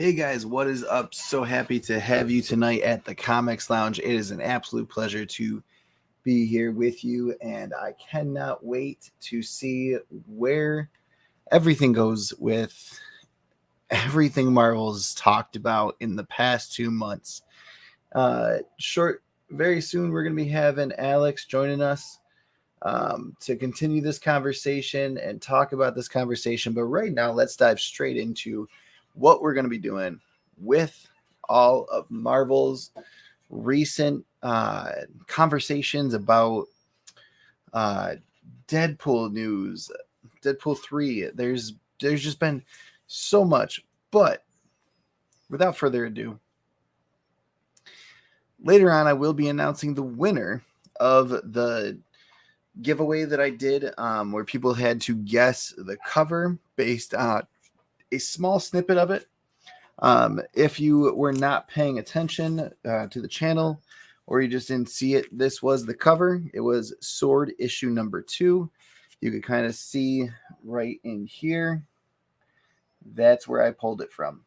Hey guys, what is up? So happy to have you tonight at the Comics Lounge. It is an absolute pleasure to be here with you, and I cannot wait to see where everything goes with everything Marvel's talked about in the past 2 months. Very soon we're going to be having Alex joining us to continue this conversation and talk about this conversation. But right now, let's dive straight into what we're going to be doing with all of Marvel's recent conversations about Deadpool news, Deadpool 3. There's just been so much, but without further ado, later on I will be announcing the winner of the giveaway that I did, where people had to guess the cover based on a small snippet of it. If you were not paying attention to the channel, or you just didn't see it, this was the cover. It was Sword issue number 2. You could kind of see right in here. That's where I pulled it from.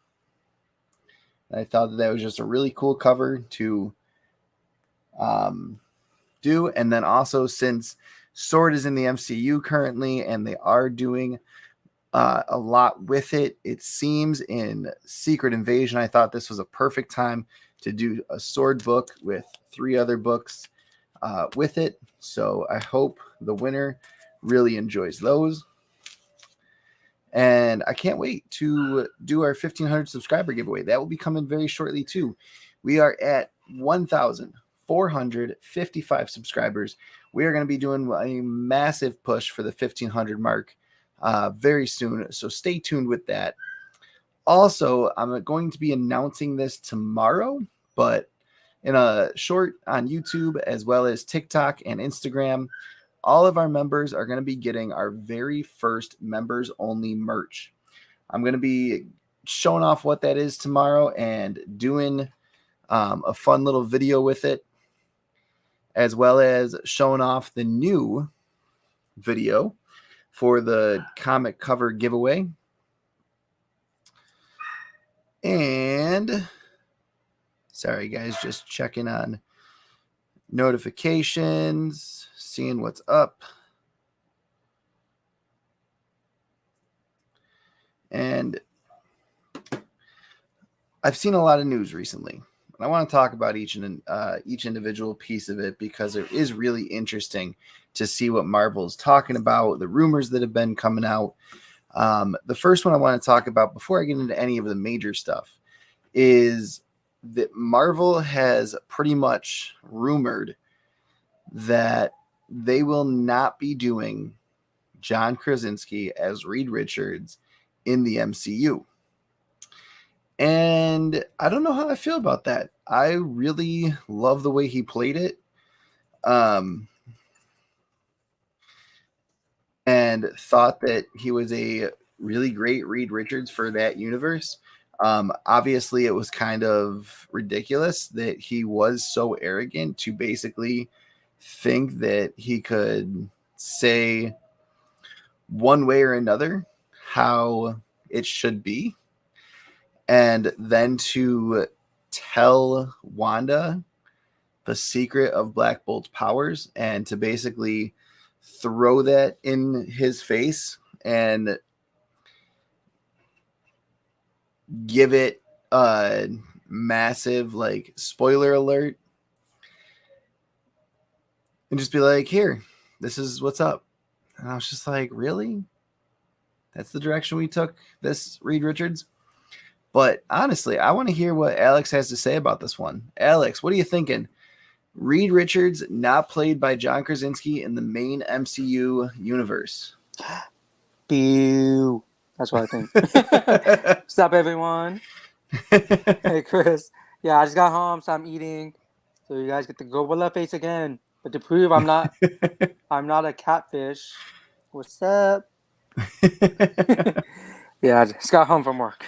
I thought that was just a really cool cover to do. And then also, since Sword is in the MCU currently, and they are doing a lot with it, it seems, in Secret Invasion, I thought this was a perfect time to do a Sword book with 3 other books with it. So I hope the winner really enjoys those. And I can't wait to do our 1,500 subscriber giveaway. That will be coming very shortly too. We are at 1,455 subscribers. We are going to be doing a massive push for the 1,500 mark very soon. So stay tuned with that. Also, I'm going to be announcing this tomorrow, but in a short on YouTube as well as TikTok and Instagram. All of our members are going to be getting our very first members only merch. I'm going to be showing off what that is tomorrow and doing a fun little video with it, as well as showing off the new video for the comic cover giveaway. And sorry guys, just checking on notifications, seeing what's up. And I've seen a lot of news recently. I want to talk about each individual piece of it, because it is really interesting to see what Marvel's talking about, the rumors that have been coming out. The first one I want to talk about before I get into any of the major stuff is that Marvel has pretty much rumored that they will not be doing John Krasinski as Reed Richards in the MCU. And I don't know how I feel about that. I really love the way he played it. And thought that he was a really great Reed Richards for that universe. Obviously, it was kind of ridiculous that he was so arrogant to basically think that he could say one way or another how it should be, and then to tell Wanda the secret of Black Bolt's powers, and to basically throw that in his face and give it a massive spoiler alert, and just be like, here, this is what's up. And I was just like, really? That's the direction we took this Reed Richards? But honestly, I want to hear what Alex has to say about this one. Alex, what are you thinking? Reed Richards not played by John Krasinski in the main MCU universe. Boo. That's what I think. What's up, everyone? Hey, Chris. Yeah, I just got home, so I'm eating. So you guys get the gorilla face again. But to prove I'm not a catfish. What's up? Yeah, I just got home from work.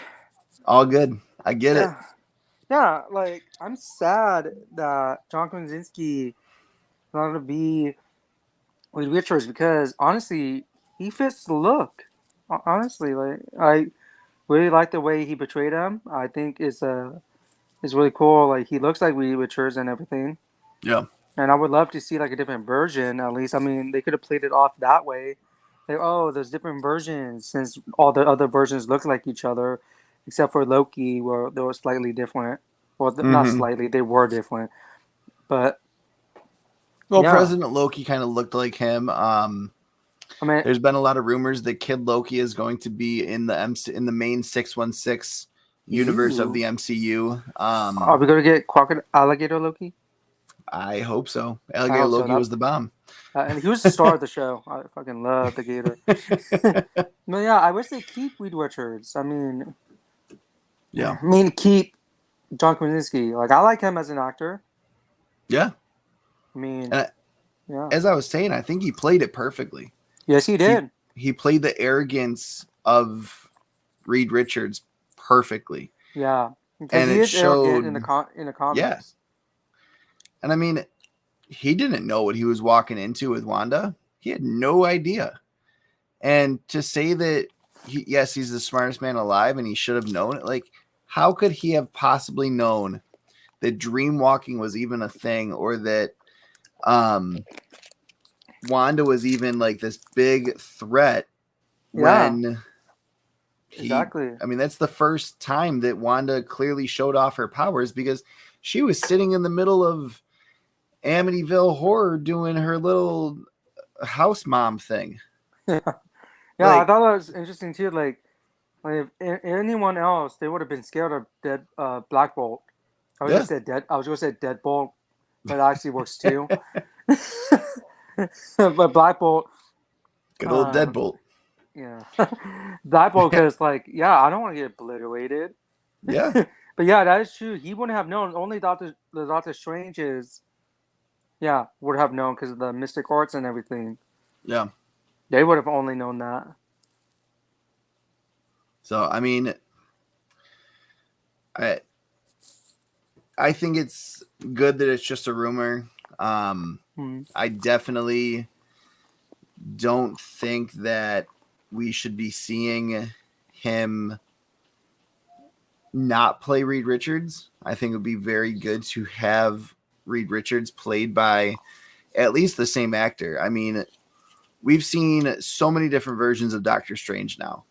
All good. I get it. Yeah, I'm sad that John Krasinski is not going to be with Richards, because honestly, he fits the look. Honestly, really like the way he portrayed him. I think is really cool. Like he looks like Reed Richards and everything. Yeah. And I would love to see like a different version at least. I mean, they could have played it off that way. Like, oh, there's different versions since all the other versions look like each other, except for Loki, where they were slightly different. Well, not Mm-hmm. slightly, they were different. But Well, yeah, President Loki kind of looked like him. I mean, There's been a lot of rumors that Kid Loki is going to be in the main 616 universe of ew. the MCU. Are we gonna get alligator Loki? I hope so. I Alligator hope so. Loki was the bomb. And he was the star of the show. I fucking love the Gator. But yeah, I wish they keep Reed Richards. Yeah. Keep John Krasinski. Like I like him as an actor. Yeah. I mean, And yeah. as I was saying, I think he played it perfectly. Yes, he did. He played the arrogance of Reed Richards perfectly. Yeah, because And he it is arrogant showed in the Yeah. comics. And I mean, he didn't know what he was walking into with Wanda. He had no idea. And to say that yes, he's the smartest man alive and he should have known it, like how could he have possibly known that dream walking was even a thing, or that Wanda was even like this big threat Yeah, when exactly. I mean, that's the first time that Wanda clearly showed off her powers, because she was sitting in the middle of Amityville Horror doing her little house mom thing. Yeah, I Like, thought that was interesting too. Like if anyone else, they would have been scared of Dead Black Bolt. I was gonna yeah, say Dead. I was gonna say Deadbolt, but it actually works too. But Black Bolt, good old uh, Deadbolt. yeah, Black Bolt, because like, yeah, I don't want to get obliterated. Yeah, But yeah, that is true. He wouldn't have known. Only Doctor Strange would have known because of the mystic arts and everything. yeah. They would have only known that. So I mean, I I think it's good that it's just a rumor. I definitely don't think that we should be seeing him not play Reed Richards. I think it would be very good to have Reed Richards played by at least the same actor. I mean, we've seen so many different versions of Doctor Strange now,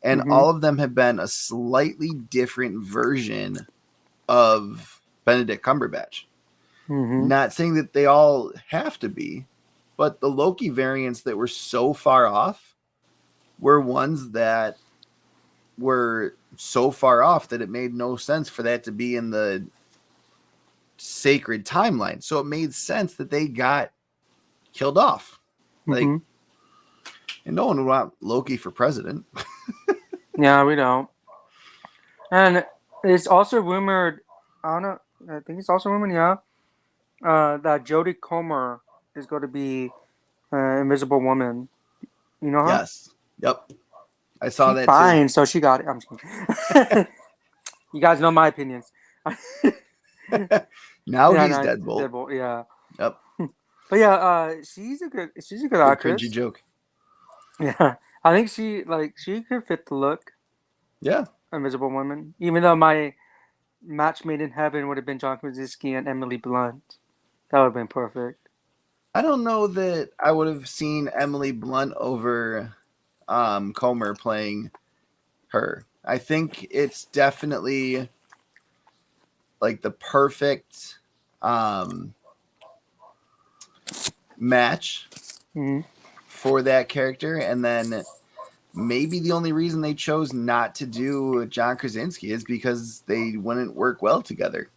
and all of them have been a slightly different version of Benedict Cumberbatch. Not saying that they all have to be, but the Loki variants that were so far off were ones that were so far off that it made no sense for that to be in the sacred timeline. So it made sense that they got killed off. Like, and no one would want Loki for president. Yeah, we don't. And it's also rumored, I don't know, I think it's also rumored, that Jodie Comer is going to be Invisible Woman. You know her? Yes. Yep. I saw She's that fine, too. so she got it. I'm just kidding. You guys know my opinions. Now Yeah, he's no, Deadbolt. Deadbolt, yeah. Yep. But yeah, she's a good Good actress. cringy joke. Yeah, I think she could fit the look. Yeah. Invisible Woman. Even though my match made in heaven would have been John Krasinski and Emily Blunt. That would have been perfect. I don't know that I would have seen Emily Blunt over Comer playing her. I think it's definitely like the perfect match for that character. And then maybe the only reason they chose not to do John Krasinski is because they wouldn't work well together.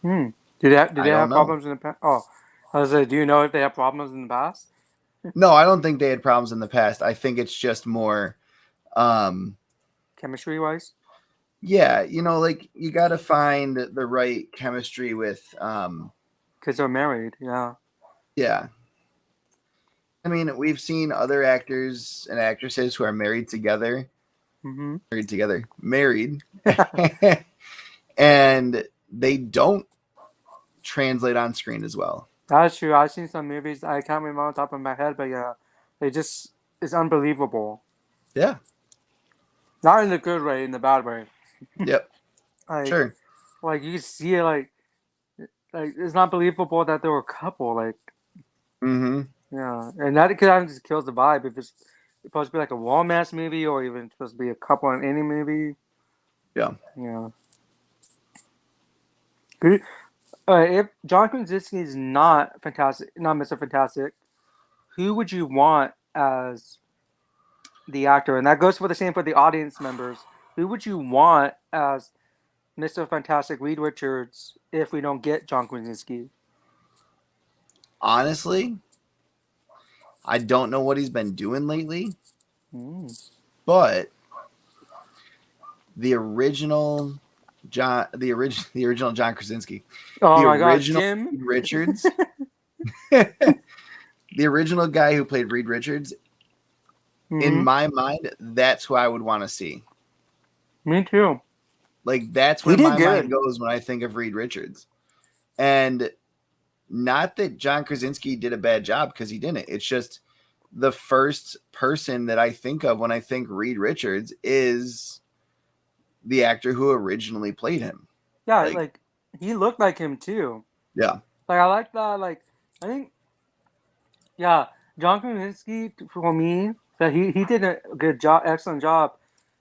Did they have know. problems in the past? Oh, I was like, do you know if they have problems in the past? No, I don't think they had problems in the past. I think it's just more Chemistry wise? yeah, like you got to find the right chemistry with Because they're married, yeah. Yeah. I mean, we've seen other actors and actresses who are married together, married, and they don't translate on screen as well. That's true. I've seen some movies. I can't remember on top of my head, but yeah, it's unbelievable. Yeah. Not in the good way, in the bad way. Yep. Like, Sure. like you can see it. Like it's not believable that they were a couple. Like, Mm-hmm. yeah, and that kind of just kills the vibe. If it's supposed to be like a romance movie, or even supposed to be a couple in any movie. Yeah. Yeah. If John Krasinski is not fantastic, not Mr. Fantastic, who would you want as the actor? And that goes for the same for the audience members. Who would you want as Mr. Fantastic Reed Richards if we don't get John Krasinski? Honestly, I don't know what he's been doing lately, Mm. but the original the original John Krasinski, Oh the my God, original Jim! Reed Richards, the original guy who played Reed Richards. In Mm-hmm. my mind, that's who I would want to see. Me too. Like that's He where did my good. mind goes when I think of Reed Richards. And not that John Krasinski did a bad job, because he didn't. It's just the first person that I think of when I think Reed Richards is the actor who originally played him. Yeah, Like, like he looked like him too. yeah. Like I like that. Like I think, yeah, John Krasinski for me that he did a good job, excellent job.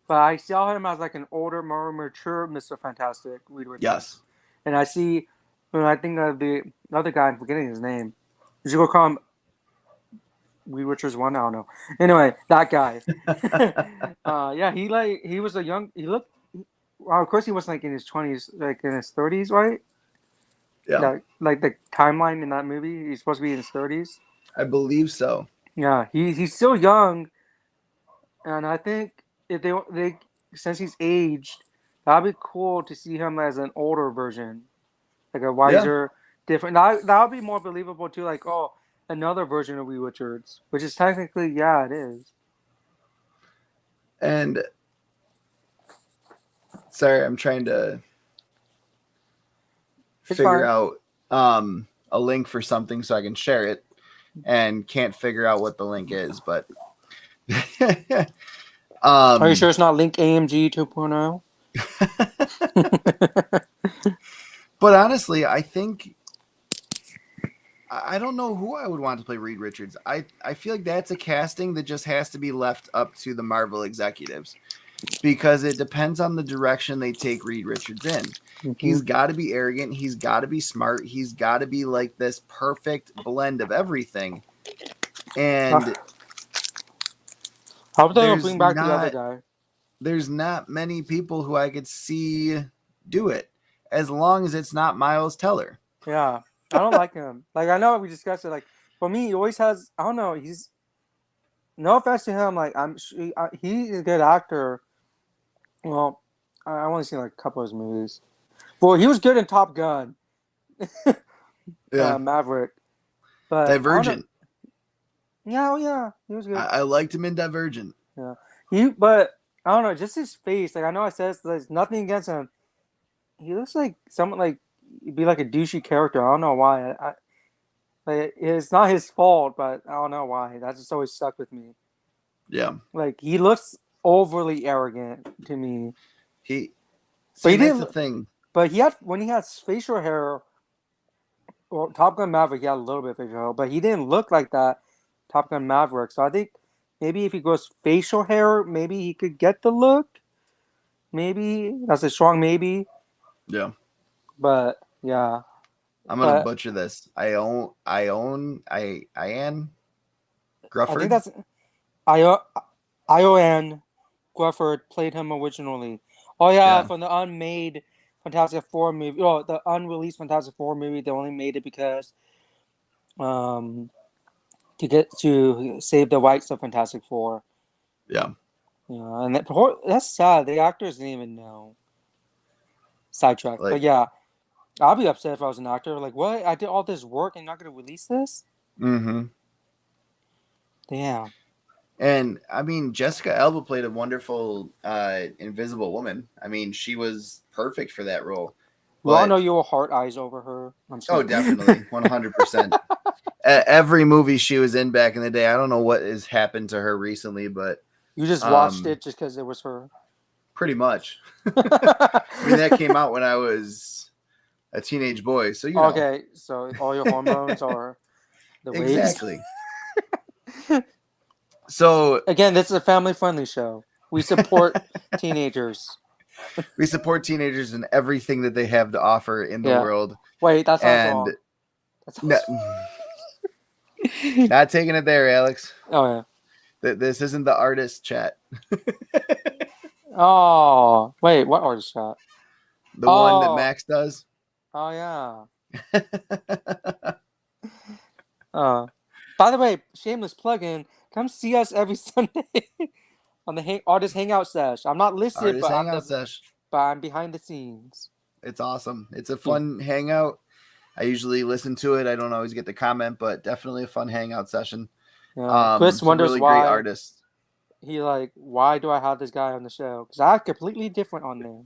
But I saw him as like an older, more mature Mr. Fantastic, Reed Richards. Yes. And I see when I think of the other guy, I'm forgetting his name. Did you go call him Reed Richards one? I don't know. Anyway, that guy. Yeah, he was a young. He looked. Well, of course, he was like in his 20s, like in his 30s, right? Yeah. Like the timeline in that movie, he's supposed to be in his 30s. I believe so. Yeah, he's still young, and I think if they since he's aged, that'd be cool to see him as an older version, like a wiser, different. That would be more believable too. Like, oh, another version of Reed Richards, which is technically, yeah, it is. And sorry, I'm trying to figure out a link for something so I can share it, and can't figure out what the link is, but Are you sure it's not Link AMG 2.0? but honestly, I think I don't know who I would want to play Reed Richards. I feel like that's a casting that just has to be left up to the Marvel executives, because it depends on the direction they take Reed Richards in. Mm-hmm. He's got to be arrogant. He's got to be smart. He's got to be like this perfect blend of everything. And how about they bring back the other guy? There's not many people who I could see do it, as long as it's not Miles Teller. Yeah, I don't like him. Like, I know we discussed it. Like, for me, he always has. I don't know. He's no offense to him. Like, he's a good actor. Well, I only seen like a couple of his movies. Well, he was good in Top Gun. Yeah, Maverick. But Divergent. Yeah, he was good. I liked him in Divergent. Yeah, but I don't know, just his face. Like, I know I said there's nothing against him. He looks like someone like he'd be like a douchey character. I don't know why. Like, it's not his fault, but I don't know why. That just always stuck with me. Yeah, like he looks overly arrogant to me. That's the thing. But when he had facial hair. Well, Top Gun Maverick, he had a little bit of facial hair, but he didn't look like that. Top Gun Maverick. So I think maybe if he goes facial hair, maybe he could get the look. Maybe that's a strong maybe. Yeah. But yeah, I'm gonna butcher this. Ian Grufford. I think that's Ian Grufford played him originally. Oh yeah, from the unmade Fantastic Four movie. Oh, the unreleased Fantastic Four movie. They only made it because, to save the rights of Fantastic Four. Yeah. Yeah, and that's sad. The actors didn't even know. Sidetrack. But yeah, I'll be upset if I was an actor. Like, what? I did all this work and you're not going to release this? Mm-hmm. Damn. And I mean, Jessica Alba played a wonderful Invisible Woman. I mean, she was perfect for that role. We all know you will heart eyes over her. Oh, definitely. 100%. Every movie she was in back in the day. I don't know what has happened to her recently, but you just watched it just because it was her. Pretty much. I mean, that came out when I was a teenage boy, so you know. Okay, so all your hormones are the waves. Exactly. So Again, this is a family-friendly show. We support teenagers. we support teenagers and everything that they have to offer in the world. Wait, that sounds And wrong. That sounds not taking it there, Alex. Oh yeah. This isn't the artist chat. Oh wait, what artist chat? The one that Max does. Oh yeah. By the way, shameless plug-in. Come see us every Sunday on the Artist Hangout Sesh. I'm not listed, but I'm behind the scenes. It's awesome. It's a fun hangout. I usually listen to it. I don't always get to comment, but definitely a fun hangout session. Yeah. Chris wonders really why. Great artists. He why do I have this guy on the show? Because I act completely different on there.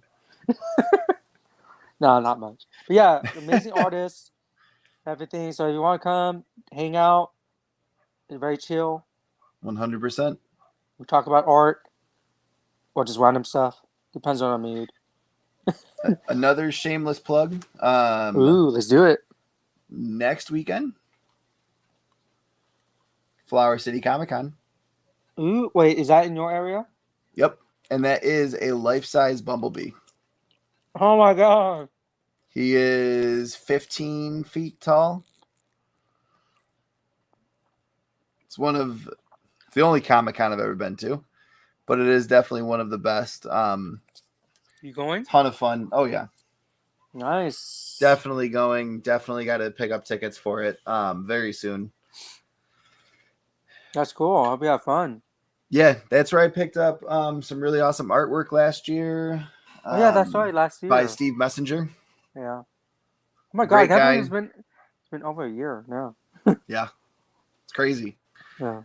No, not much. But yeah, amazing artists, everything. So if you want to come, hang out, it's very chill. 100%. We talk about art or just random stuff. Depends on our mood. Another shameless plug. Ooh, let's do it. Next weekend, Flower City Comic Con. Ooh, wait, is that in your area? Yep. And that is a life-size Bumblebee. Oh my god. He is 15 feet tall. It's the only Comic Con I've ever been to, but it is definitely one of the best. You going? Ton of fun. Oh yeah. Nice. Definitely going. Definitely got to pick up tickets for it very soon. That's cool. I hope you have fun. Yeah, that's where I picked up some really awesome artwork last year. Oh yeah, that's right. Last year by Steve Messenger. Yeah. Oh my god, it's been over a year now. Yeah, it's crazy. Yeah.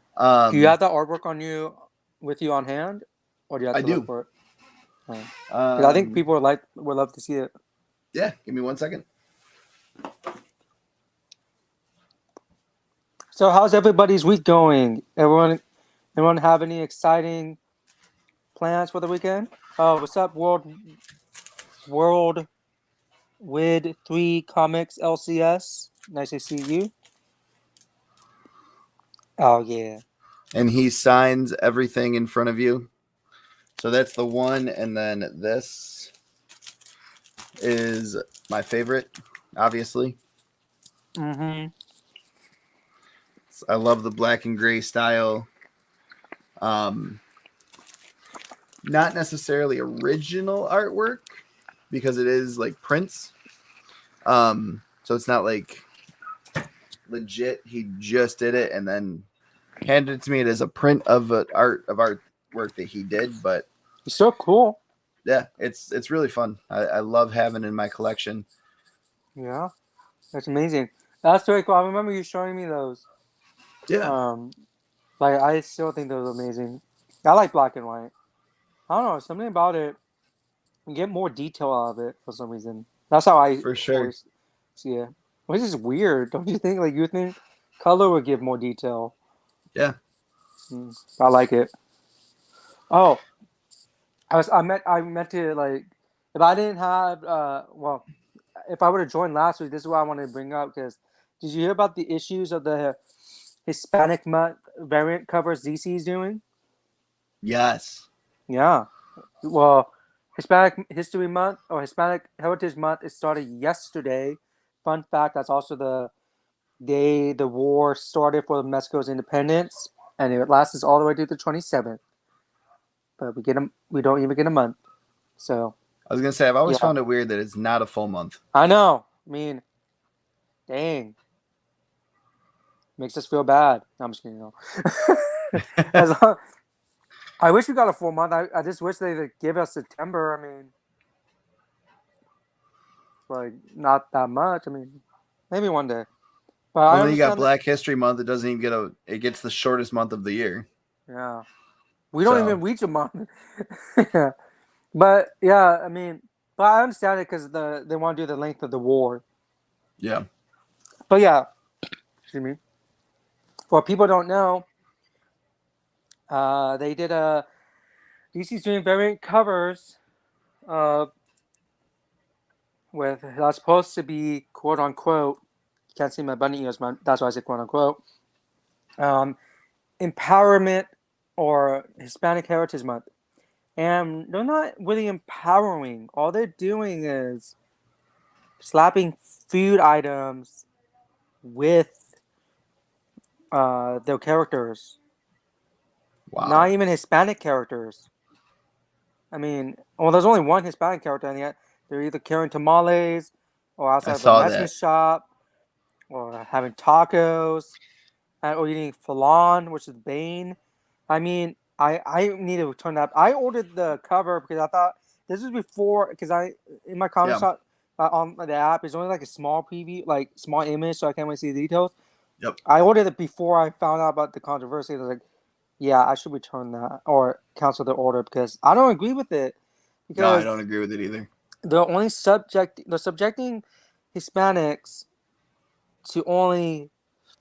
Do you have that artwork with you on hand, or do you have to look for it? I think people would love to see it. Yeah, give me 1 second. So, how's everybody's week going? Everyone have any exciting plans for the weekend? Oh, what's up, World Wid 3 Comics LCS? Nice to see you. Oh yeah. And he signs everything in front of you. So that's the one, and then this is my favorite, obviously. Mm-hmm. I love the black and gray style. Not necessarily original artwork because it is like prints. So it's not like legit. He just did it and then handed it to me. It is a print of artwork that he did, but it's so cool. Yeah, it's really fun. I love having it in my collection. Yeah, that's amazing. That's very cool. I remember you showing me those. Yeah. I still think those are amazing. I like black and white. I don't know, something about it. You get more detail out of it for some reason. That's how I for sure see it. Which is weird, don't you think? You think color would give more detail. Yeah. I like it. Oh, I meant to if I didn't have if I would have joined last week, this is what I wanted to bring up because did you hear about the issues of the Hispanic month variant covers DC is doing? Yes. Yeah. Well, Hispanic History Month or Hispanic Heritage Month, it started yesterday. Fun fact, that's also the day the war started for Mexico's independence, and it lasts all the way to the 27th. But we don't even get a month. So I was gonna say I've always found it weird that it's not a full month. I know. I mean, dang. Makes us feel bad. No, I'm just kidding. No. I wish we got a full month. I just wish they'd give us September. I mean, not that much. I mean, maybe one day. But then you got Black History Month. It doesn't even it gets the shortest month of the year. Yeah. We don't even reach a month. But yeah, I mean, but I understand it because they want to do the length of the war. Yeah. But yeah, excuse me. For people don't know, they did DC's doing variant covers with that's supposed to be quote unquote. You can't see my bunny ears, man. That's why I said quote unquote. Empowerment or Hispanic Heritage Month, and they're not really empowering. All they're doing is slapping food items with their characters. Wow. Not even Hispanic characters. I mean, well, there's only one Hispanic character, and yet they're either carrying tamales or outside of a Mexican shop or having tacos or eating flan, which is Bane. I mean, I need to return that. I ordered the cover because I thought this was before, because in my comic shop on the app, it's only like a small preview, like small image, so I can't really see the details. Yep. I ordered it before I found out about the controversy. I was like, yeah, I should return that or cancel the order because I don't agree with it. Because no, I don't agree with it either. They're subjecting Hispanics to only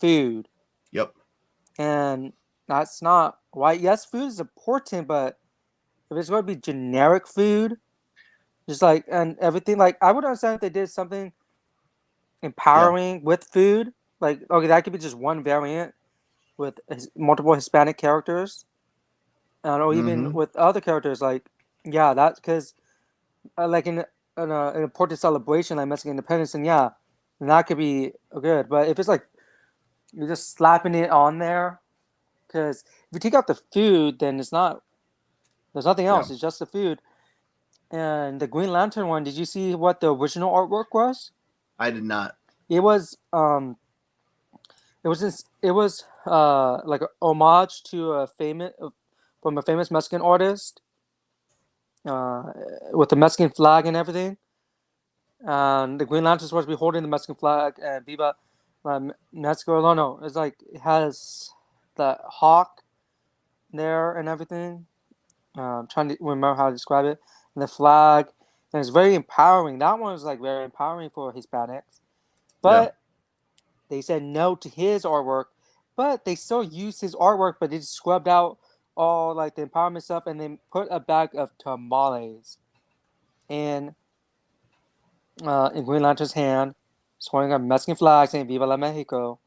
food. Yep. And that's not right. Yes, food is important, but if it's going to be generic food, just like and everything, like I would understand if they did something empowering with food. Like, okay, that could be just one variant with multiple Hispanic characters, or even with other characters. Like, yeah, that's because, like in an important celebration like Mexican Independence, and yeah, that could be good. But if it's like you're just slapping it on there, because if you take out the food, then it's not. There's nothing else. Yeah. It's just the food. And the Green Lantern one, did you see what the original artwork was? I did not. It was like a homage to a famous Mexican artist, with the Mexican flag and everything. And the Green Lantern is supposed to be holding the Mexican flag and Viva Mexico. No, it's like it has the hawk there and everything. I'm trying to remember how to describe it. And the flag, and it's very empowering. That one was like very empowering for Hispanics, but they said no to his artwork. But they still used his artwork, but they just scrubbed out all like the empowerment stuff, and then put a bag of tamales in Green Lantern's hand, holding a Mexican flag saying "Viva la Mexico."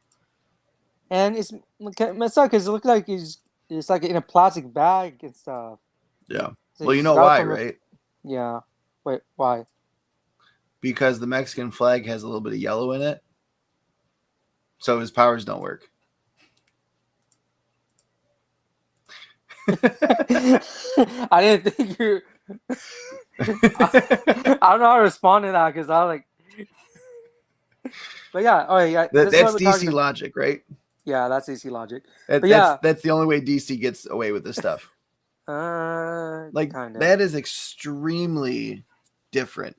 And it's not because it looks like it's like in a plastic bag and stuff. Yeah. So well, you know why, right? Yeah. Wait, why? Because the Mexican flag has a little bit of yellow in it, so his powers don't work. I didn't think you. I don't know how to respond to that because I was like. But yeah, oh yeah, that's DC logic, right? Yeah, that's DC logic. That's the only way DC gets away with this stuff. Like kinda. That is extremely different.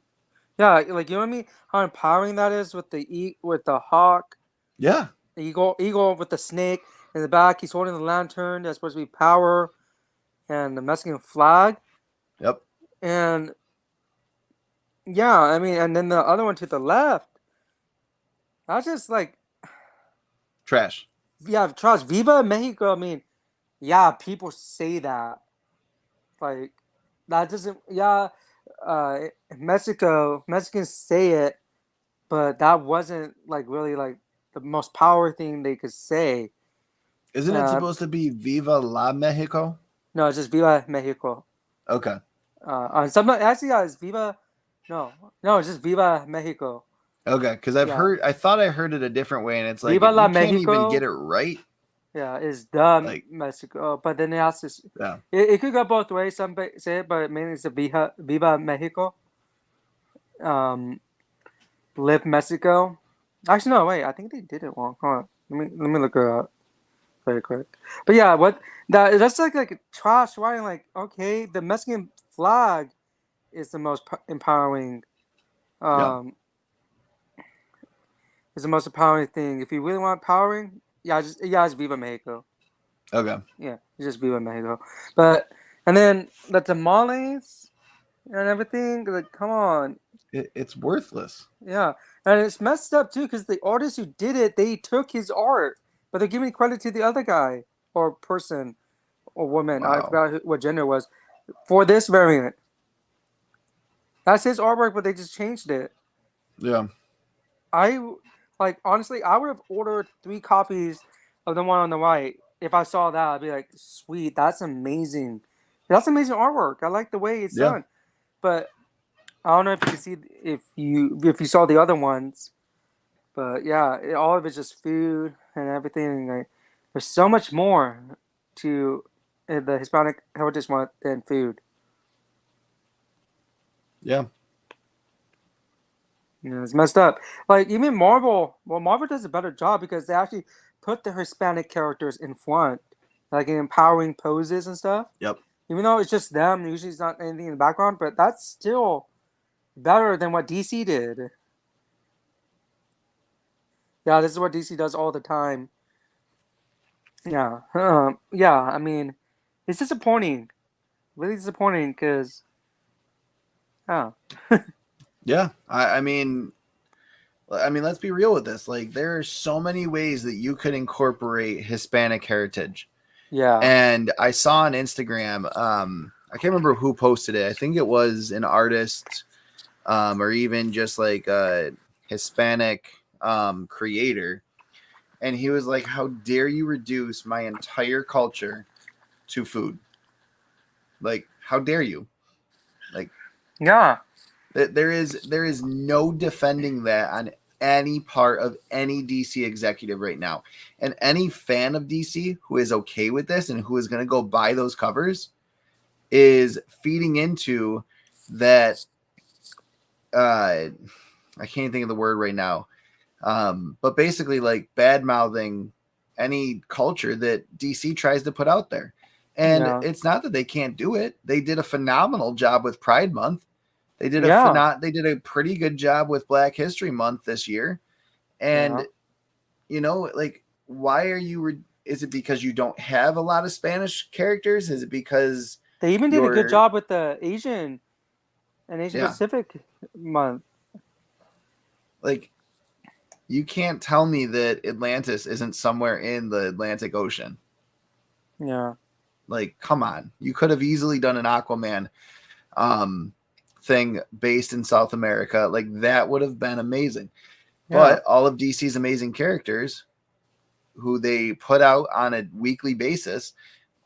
Yeah, like you know what I mean? How empowering that is with the hawk. Yeah. The eagle with the snake in the back. He's holding the lantern. That's supposed to be power, and the Mexican flag. Yep. And yeah, I mean, and then the other one to the left. That's just like trash. Yeah, trash. Viva Mexico. I mean, yeah, people say that. Like that doesn't. Yeah, Mexicans say it, but that wasn't like really like the most power thing they could say. Isn't it supposed to be Viva la Mexico? No, it's just Viva Mexico. Okay. It's Viva. No, it's just Viva Mexico. Okay, because I thought I heard it a different way, and it's like Viva la you can't Mexico, even get it right. Yeah, it's the Mexico, but then it has to. Yeah. It could go both ways. Some say it, but mainly it's a Viva Mexico. Live Mexico. Actually, no, wait. I think they did it wrong. Hold on. Let me look it up very quick. But yeah, that's like trash writing. Like, okay, the Mexican flag is the most empowering. Is the most empowering thing. If you really want powering, it's Viva Mexico. Okay. Yeah, just Viva Mexico. And then the tamales and everything. Like, come on. It's worthless. Yeah, and it's messed up too because the artist who did it, they took his art, but they're giving credit to the other guy or person or woman. Wow. I forgot what gender it was for this variant. That's his artwork, but they just changed it. Yeah. I like honestly, I would have ordered 3 copies of the one on the right. If I saw that, I'd be like, sweet, that's amazing. That's amazing artwork. I like the way it's Yeah. done. But I don't know if you can see if you saw the other ones. But yeah, all of it's just food and everything. Like, there's so much more to the Hispanic Heritage Month than food. Yeah. It's messed up. Like even Marvel, well, Marvel does a better job because they actually put the Hispanic characters in front, like in empowering poses and stuff. Yep. Even though it's just them, usually it's not anything in the background, but that's still better than what DC did. Yeah, this is what DC does all the time. Yeah, yeah. I mean, it's disappointing, really disappointing, because oh, Yeah. I mean, let's be real with this. Like, there are so many ways that you could incorporate Hispanic heritage. yeah, And I saw on Instagram, I can't remember who posted it. I think it was an artist, or even just like a Hispanic creator. And he was like, "How dare you reduce my entire culture to food? Like, how dare you? Like, yeah, there is no defending that on any part of any DC executive right now. And any fan of DC who is okay with this and who is going to go buy those covers is feeding into that. I can't think of the word right now. But basically, like, bad mouthing any culture that DC tries to put out there. And yeah, it's not that they can't do it. They did a phenomenal job with Pride Month. They did yeah, they did a pretty good job with Black History Month this year. yeah. And like, why are you? Is it because you don't have a lot of Spanish characters? Is it because They even did a good you're job with the Asian and Asian yeah? Pacific month. Like, you can't tell me that Atlantis isn't somewhere in the Atlantic Ocean. Yeah, Like, come on. You could have easily done an Aquaman thing based in South America. Like, that would have been amazing. yeah, But all of DC's amazing characters who they put out on a weekly basis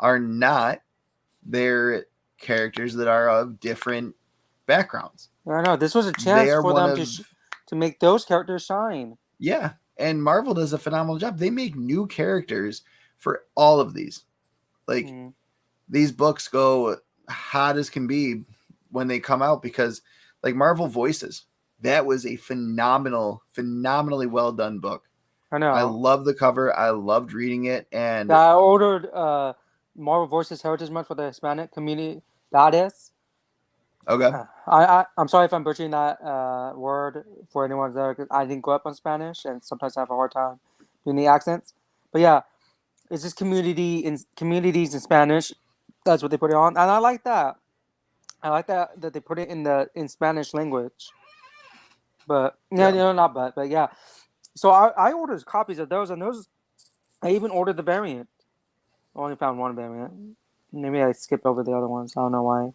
are not their characters that are of different backgrounds. I know. This was a They chance are for one them of to make those characters shine. yeah, and Marvel does a phenomenal job. They make new characters for all of these. Like, Mm. these books go hot as can be when they come out because, like, Marvel Voices, that was a phenomenally well done book. I I know. love the cover. I loved reading it. And Yeah, I ordered Marvel Voices Heritage Month for the Hispanic community. That is. okay. I'm sorry if I'm butchering that word for anyone there, because I didn't grow up on Spanish and sometimes I have a hard time doing the accents. But yeah, it's just communities in Spanish. That's what they put it on, and I like that. I like that they put it in Spanish language. But yeah, Yeah. not but yeah. So I ordered copies of those, and those I even ordered the variant. I only found one variant. Maybe I skipped over the other ones. I don't know why.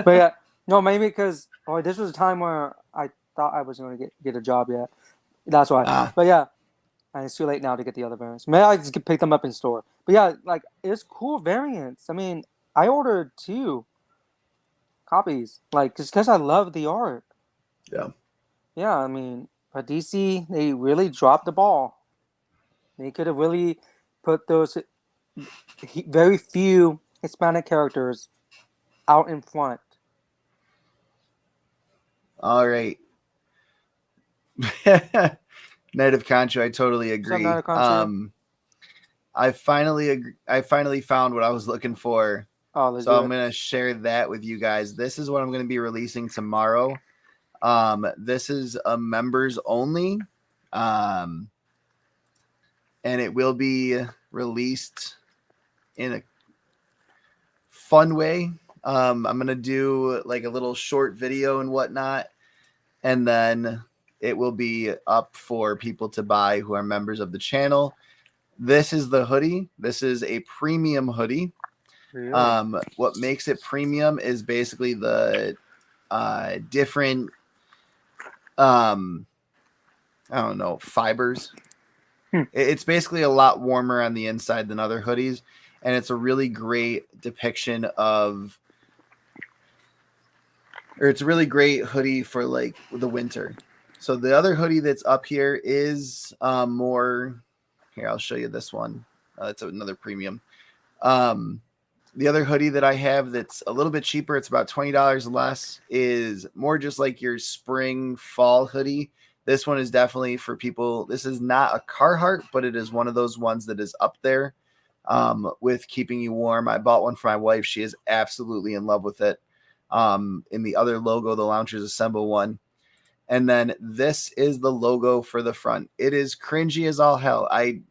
But yeah, no, maybe because this was a time where I thought I was going to get a job yet. That's why. Ah, But yeah, and it's too late now to get the other variants. Maybe I just pick them up in store. But yeah, like it's cool variants. I mean, I ordered 2 copies, like just because I love the art. yeah. Yeah, I mean, but DC they really dropped the ball. They could have really put those very few Hispanic characters out in front. All right. Native Concho, I totally Some agree. not a country. I finally found what I was looking for. Oh, let's So do I'm it. going to share that with you guys. This is what I'm going to be releasing tomorrow. This is a members only. And it will be released in a fun way. I'm going to do like a little short video and whatnot. And then it will be up for people to buy who are members of the channel. This is the hoodie. This is a premium hoodie. Really? What makes it premium is basically the different I don't know, fibers. It's basically a lot warmer on the inside than other hoodies, and it's a really great depiction of, or it's a really great hoodie for like the winter. So the other hoodie that's up here is more. Here, I'll show you this one. It's another premium. The other hoodie that I have that's a little bit cheaper, it's about $20 less, is more just like your spring fall hoodie. This one is definitely for people. This is not a Carhartt, but it is one of those ones that is up there with keeping you warm. I bought one for my wife. She is absolutely in love with it. In the other logo, the Loungers Assemble one. And then this is the logo for the front. It is cringy as all hell. I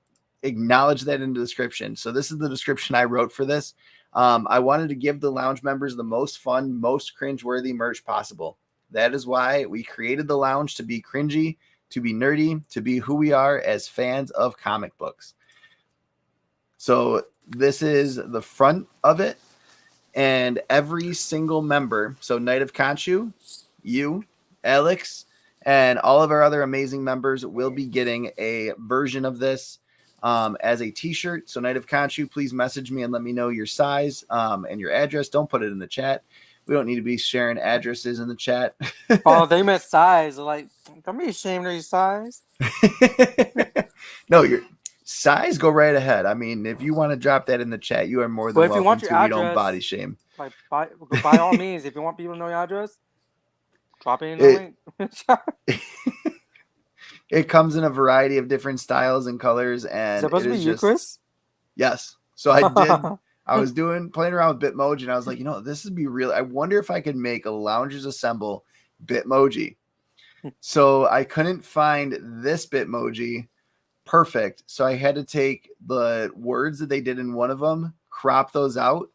acknowledge that in the description. So this is the description I wrote for this. I wanted to give the lounge members the most fun, most cringeworthy merch possible. That is why we created the lounge, to be cringy, to be nerdy, to be who we are as fans of comic books. So this is the front of it, and every single member, so Knight of Khonshu, you, Alex, and all of our other amazing members will be getting a version of this as a t-shirt. So Knight of Khonshu, please message me and let me know your size and your address. Don't put it in the chat. We don't need to be sharing addresses in the chat. Oh, they meant size. Like, don't be ashamed of your size. No, your size, go right ahead. I mean, if you want to drop that in the chat, you are more than But if you welcome want to. your We don't address, body shame. Like, by all means, if you want people to know your address, drop it in the link. It comes in a variety of different styles and colors, Is and that supposed it to be is you, just Chris? yes. So I did. I was playing around with Bitmoji, and I was like, this would be real. I wonder if I could make a Loungers Assemble Bitmoji. So I couldn't find this Bitmoji perfect. So I had to take the words that they did in one of them, crop those out.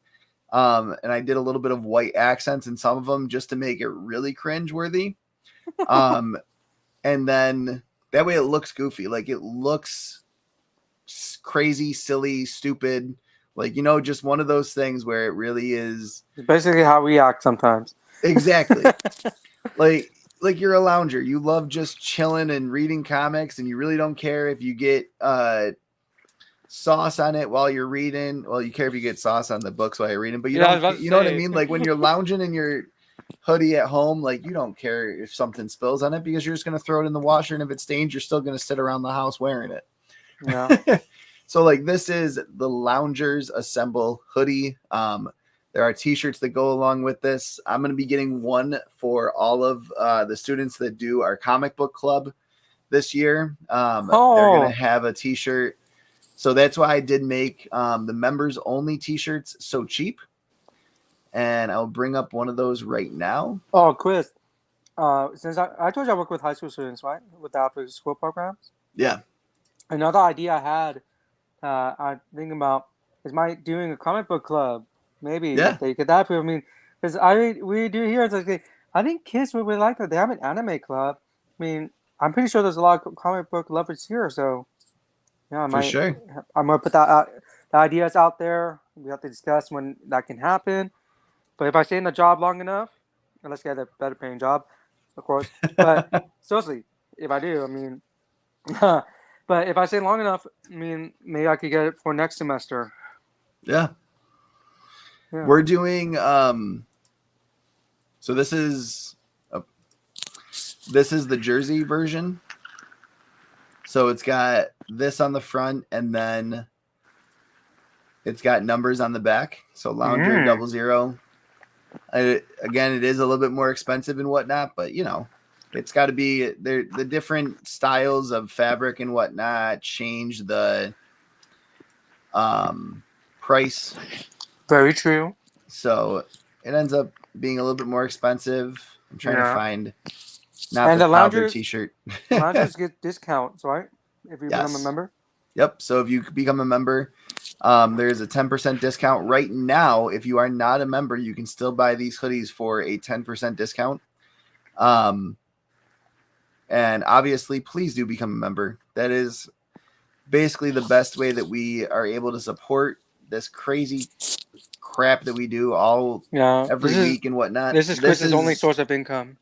And I did a little bit of white accents in some of them just to make it really cringeworthy. And then that way it looks goofy. Like it looks crazy, silly, stupid. Like, just one of those things where it really is. It's basically how we act sometimes. Exactly. like you're a lounger. You love just chilling and reading comics, and you really don't care if you get sauce on it while you're reading. Well, you care if you get sauce on the books while you're reading, but you don't. You know what I mean? Like when you're lounging in your hoodie at home, like you don't care if something spills on it because you're just going to throw it in the washer, and if it stains, you're still going to sit around the house wearing it. Yeah. So like this is the Loungers Assemble hoodie. There are t-shirts that go along with this. I'm going to be getting one for all of the students that do our comic book club this year. They're going to have a t-shirt. So that's why I did make the members only t-shirts so cheap. And I'll bring up one of those right now. Oh, Chris, since I told you I work with high school students, right? With the after school programs. Yeah. Another idea I had, I'm thinking about is doing a comic book club. Maybe if they get that for me. Because we do here. It's like I think kids would really like that. They have an anime club. I mean, I'm pretty sure there's a lot of comic book lovers here. So, yeah, I'm gonna put that out. The ideas out there. We have to discuss when that can happen. But if I stay in the job long enough, and let's get a better paying job, of course. But seriously, if I do, I mean, but if I stay long enough, I mean, maybe I could get it for next semester. Yeah. We're doing so this is the jersey version. So it's got this on the front, and then it's got numbers on the back. So Lounger 00. Again, it is a little bit more expensive and whatnot, but it's got to be there. The different styles of fabric and whatnot change the price. Very true. So it ends up being a little bit more expensive. I'm trying to find not the Loungers t-shirt. Loungers get discounts, right? If you become a member. Yep. So if you become a member, there's a 10% discount right now. If you are not a member, you can still buy these hoodies for a 10% discount. And obviously, please do become a member. That is basically the best way that we are able to support this crazy crap that we do all Yeah, every week and whatnot. This is Chris's only source of income.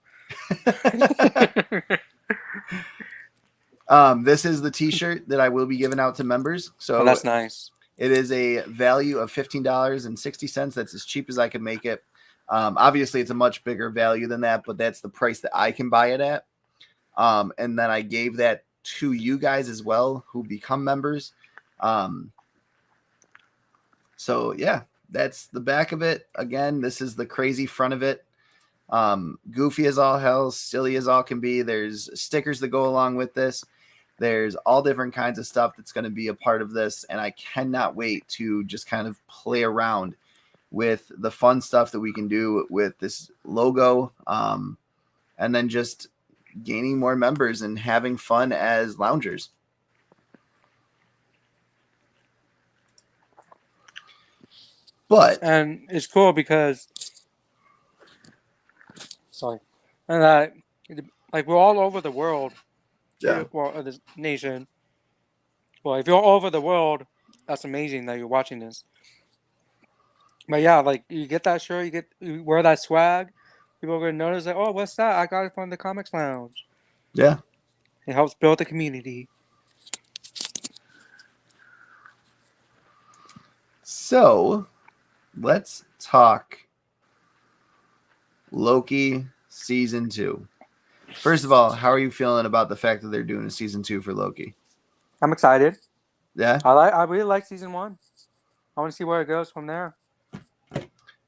This is the T-shirt that I will be giving out to members. So that's nice. It is a value of $15.60. That's as cheap as I could make it. Obviously, it's a much bigger value than that, but that's the price that I can buy it at. And then I gave that to you guys as well who become members. So yeah, that's the back of it. Again, this is the crazy front of it. Goofy as all hell, silly as all can be. There's stickers that go along with this. There's all different kinds of stuff that's going to be a part of this, and I cannot wait to just kind of play around with the fun stuff that we can do with this logo, and then just gaining more members and having fun as loungers. And it's cool because, and like we're all over the world. Yeah. Well, this nation. Well, if you're all over the world, that's amazing that you're watching this. But yeah, like you get that shirt, you wear that swag, people are gonna notice like, oh, what's that? I got it from the Comics Lounge. Yeah. It helps build the community. So let's talk Loki season 2. First of all, how are you feeling about the fact that they're doing a season 2 for Loki? I'm excited. Yeah. I really like season 1. I want to see where it goes from there.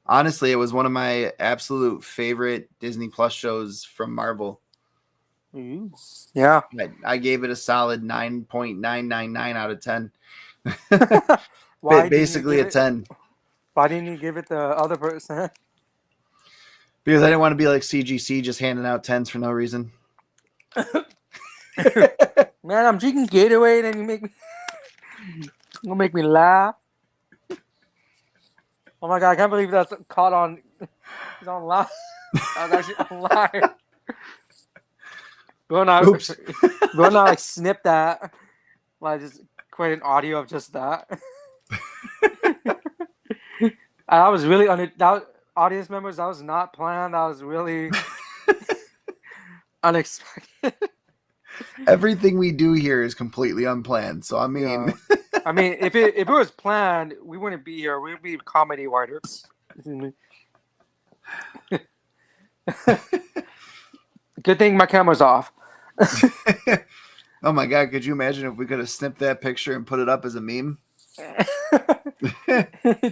Honestly, it was one of my absolute favorite Disney Plus shows from Marvel. Ooh. Yeah. I gave it a solid 9.999 out of 10. Basically a 10. Why didn't you give it the other person? Because I didn't want to be like CGC just handing out 10s for no reason. Man, I'm drinking Gatorade and you make me laugh. Oh my god, I can't believe that's caught on. It's on live. I was actually on live. We're not like snip that. Like just create an audio of just that. I was really audience members. That was not planned. That was really unexpected. Everything we do here is completely unplanned. So I mean, if it was planned, we wouldn't be here. We'd be comedy writers. Good thing my camera's off. Oh my god, could you imagine if we could have snipped that picture and put it up as a meme?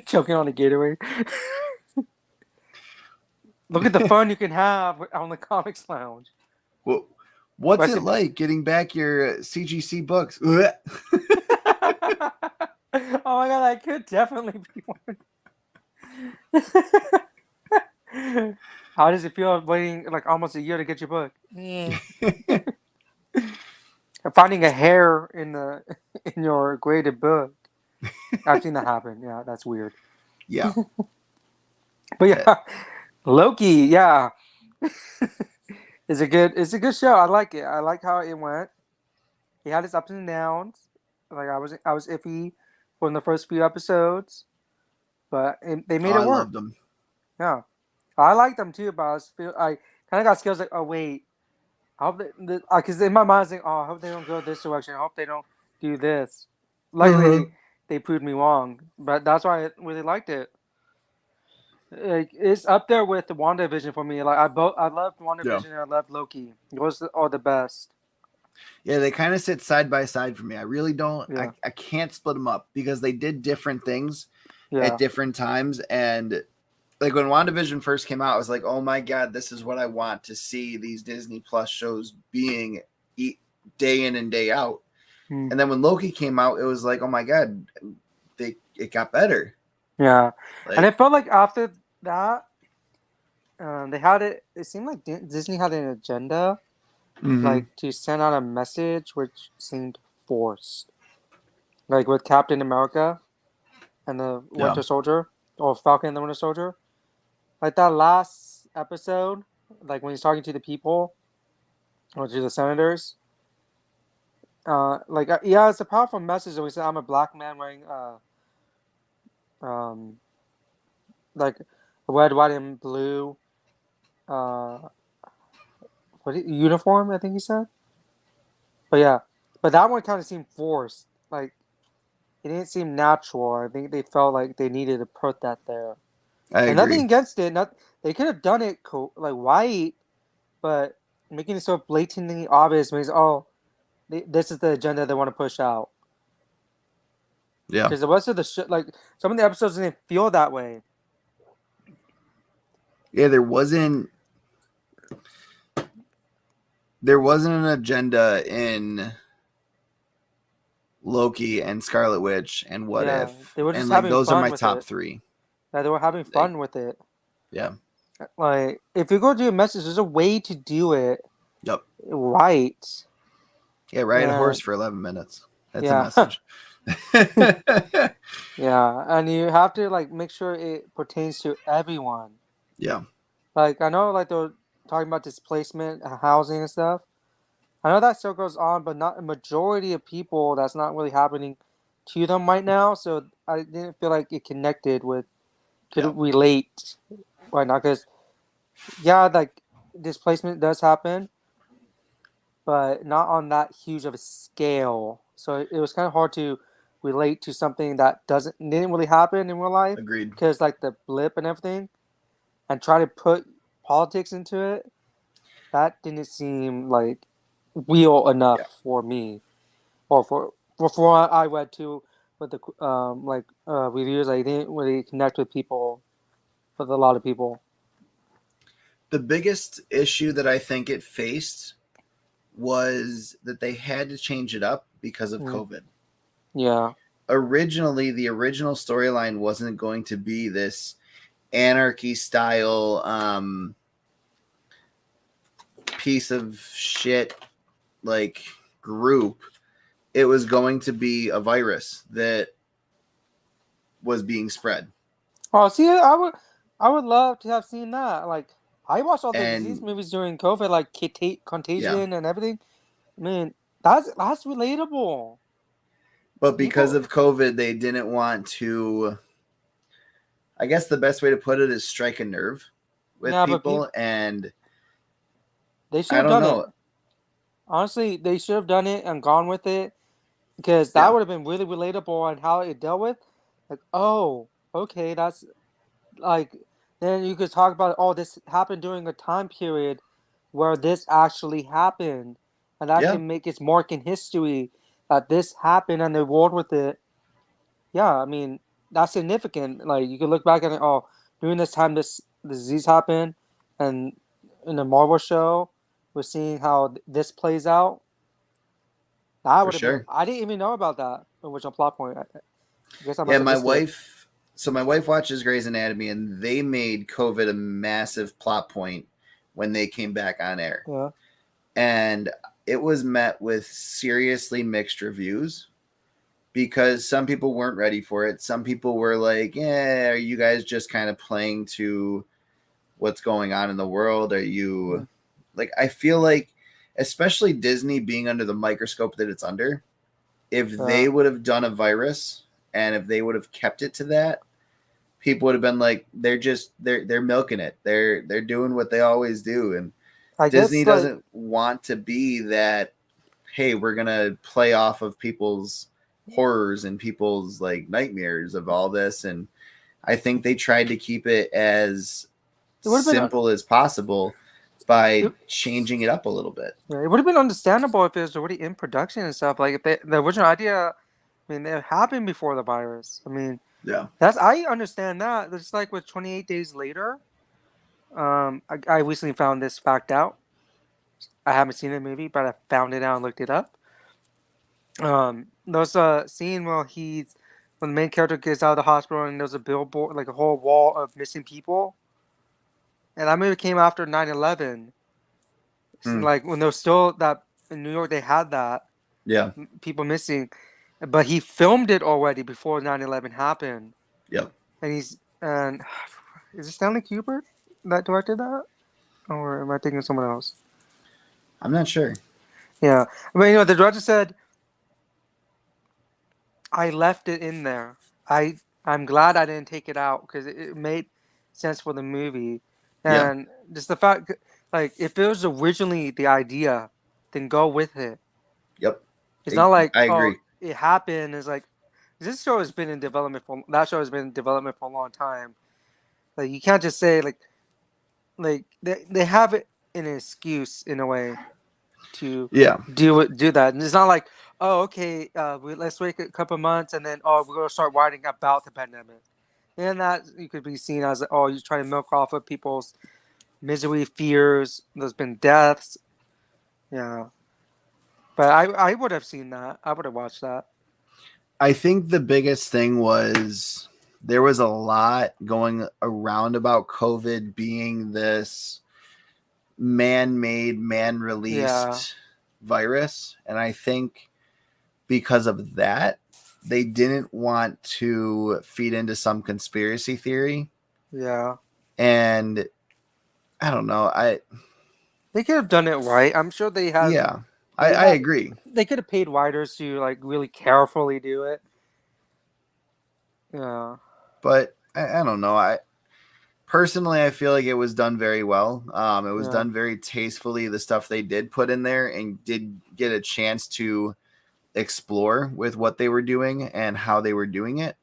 Choking on a Gatorade. Look at the fun you can have on the Comics Lounge. Well, what's it like getting back your CGC books? Oh my god, that could definitely be one. How does it feel waiting like almost a year to get your book? Finding a hair in your graded book. I've seen that happen. Yeah, that's weird. Yeah. But yeah, Loki, yeah. It's a good show. I like it. I like how it went. He had its ups and downs. Like I was iffy from the first few episodes, but they made it work. I loved them. Yeah, I liked them too. But I kind of got scared. Like, oh wait, I hope because in my mind I was like, oh, I hope they don't go this direction. I hope they don't do this. Luckily, they proved me wrong. But that's why I really liked it. Like it's up there with the WandaVision for me. Like I loved WandaVision and I loved Loki. Those are the best. Yeah, they kind of sit side by side for me. I really don't. Yeah. I can't split them up because they did different things at different times. And like when WandaVision first came out, I was like, oh my god, this is what I want to see these Disney Plus shows being day in and day out. And then when Loki came out, it was like, oh my god, it got better. Yeah, and it felt like after that, they had it. It seemed like Disney had an agenda, like to send out a message, which seemed forced. Like with Captain America and the Winter Soldier, or Falcon and the Winter Soldier. Like that last episode, like when he's talking to the people, or to the senators. It's a powerful message. And we said, I'm a black man wearing like red, white, and blue. Uh, uniform? I think he said. But yeah, but that one kind of seemed forced. Like it didn't seem natural. I think they felt like they needed to put that there. I And nothing agree. against it. Not they could have done it like white, but making it so blatantly obvious means this is the agenda they want to push out. Yeah. Because the rest of the like some of the episodes didn't feel that way. Yeah, there wasn't an agenda in Loki and Scarlet Witch and What Yeah, If, they were and just like having those are fun my with top it. 3. Yeah, they were having fun with it. Yeah. Like if you're going to do a message, there's a way to do it Yep. right. Yeah, ride a horse And for 11 minutes. That's a yeah. message. Yeah, and you have to like make sure it pertains to everyone. Yeah. Like I know like they're talking about displacement, housing and stuff. I know that still goes on, but not a majority of people that's not really happening to them right now. So I didn't feel like it could Yeah. relate right now because yeah, like displacement does happen, but not on that huge of a scale. So it was kind of hard to relate to something that didn't really happen in real life Agreed. because like the blip and everything, and try to put politics into it. That didn't seem like real enough Yeah. for me, or for what I read too with the reviews. I didn't really connect with people, with a lot of people. The biggest issue that I think it faced was that they had to change it up because of Mm. COVID. Yeah. Originally, the original storyline wasn't going to be this anarchy style piece of shit like group. It was going to be a virus that was being spread. Oh, see, I would love to have seen that. Like, I watched all the disease And movies during COVID, like yeah, Contagion and everything. I mean, that's relatable. but because People, of COVID, they didn't want to. I guess the best way to put it is strike a nerve with yeah, but people, and they should I have don't done it. know. Honestly, they should have done it and gone with it because that Yeah, would have been really relatable on how it dealt with. Like, oh, okay, that's like then you could talk about this happened during a time period where this actually happened, and that yeah, can make its mark in history that this happened and they rolled with it. Yeah, I mean that's significant. Like you could look back at it. Oh, during this time, this disease happened, and in the Marvel show, we're seeing how this plays out. That for would have been. sure. I didn't even know about that original plot point. I guess I must Yeah, have my missed it. wife. So my wife watches Grey's Anatomy, and they made COVID a massive plot point when they came back on air, Yeah. and it was met with seriously mixed reviews because some people weren't ready for it. Some people were like, "Yeah, are you guys just kind of playing to what's going on in the world? Are you Mm. like?" I feel like, especially Disney being under the microscope that it's under, if Yeah. they would have done a virus and if they would have kept it to that, people would have been like, they're milking it. They're doing what they always do, and I Disney guess like doesn't want to be that. Hey, we're gonna play off of people's horrors and people's like nightmares of all this, and I think they tried to keep it as it would have been simple as possible by it, changing it up a little bit. yeah, it would have been understandable if it was already in production and stuff. Like if the original idea, I mean, it happened before the virus. I mean, Yeah. I understand that. It's like with 28 Days Later. I recently found this fact out. I haven't seen the movie, but I found it out and looked it up. There's a scene where when the main character gets out of the hospital and there's a billboard, like a whole wall of missing people. And that movie came after 9/11. So, Hmm. like when there was still that in New York, they had that Yeah. people missing, but he filmed it already before 9/11 happened. Yep. And and is it Stanley Kubrick that directed that, or am I thinking of someone else? I'm not sure. Yeah, I mean, the director said I left it in there. I'm glad I didn't take it out because it made sense for the movie. Yeah. And just the fact, like, if it was originally the idea, then go with it. Yep. It's not like, I oh, agree. it happened. It's like, this show has been in development for, that show has been in development for a long time. Like, you can't just say, like they have it an excuse in a way to Yeah. do that. And it's not like, oh, okay, let's wait a couple months and then, oh, we're going to start writing about the pandemic. And that you could be seen as, oh, you're trying to milk off of people's misery, fears. There's been deaths. Yeah. But I would have seen that. I would have watched that. I think the biggest thing was there was a lot going around about COVID being this man-made, Yeah. man-released virus. And I think because of that, they didn't want to feed into some conspiracy theory. Yeah. And I don't know. They could have done it right. I'm sure they had. Yeah, They I had. agree. They could have paid writers to like really carefully do it. Yeah. But I don't know. I personally, I feel like it was done very well. It was Yeah. done very tastefully. The stuff they did put in there and did get a chance to explore with what they were doing and how they were doing it.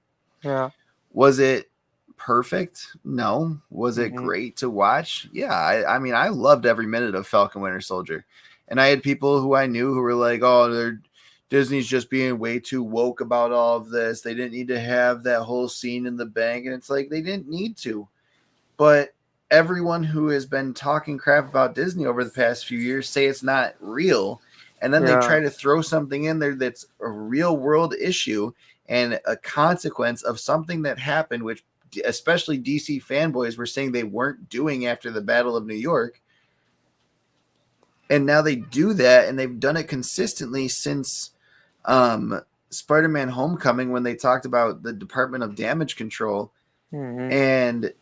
Yeah. Was it perfect? No. Was it Mhm. great to watch? Yeah. I mean, I loved every minute of Falcon Winter Soldier. And I had people who I knew who were like, oh, Disney's just being way too woke about all of this. They didn't need to have that whole scene in the bank. And it's like, they didn't need to. But everyone who has been talking crap about Disney over the past few years say it's not real. And then they try to throw something in there that's a real world issue and a consequence of something that happened, which especially DC fanboys were saying they weren't doing after the Battle of New York. And now they do that, and they've done it consistently since Spider-Man Homecoming, when they talked about the Department of Damage Control. Mhm. And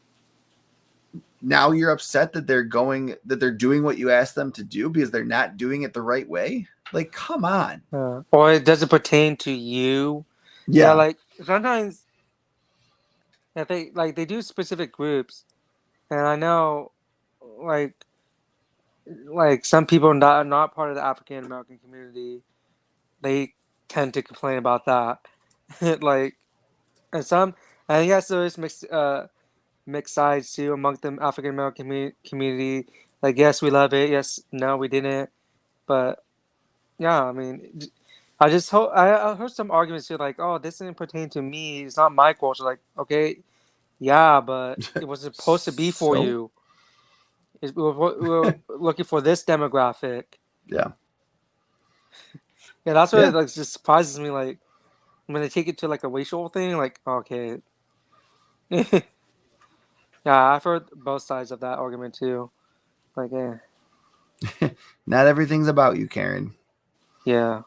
now you're upset that they're doing what you asked them to do because they're not doing it the right way. Like, come on. Or it doesn't pertain to you. Yeah. Like sometimes if they do specific groups, and I know like some people not part of the African American community, they tend to complain about that. Like, and yes, there is mixed sides too among the African American community. Like, yes, we love it. Yes, no, we didn't. But yeah, I mean, I just hope I heard some arguments here like, oh, this didn't pertain to me. It's not my culture. Like, okay, yeah, but it was supposed to be for So? you. We're looking for this demographic. Yeah. Yeah, that's what Yeah. it like just surprises me. Like when they take it to like a racial thing. Like, okay, yeah, I've heard both sides of that argument too. Like, Not everything's about you, Karen. yeah.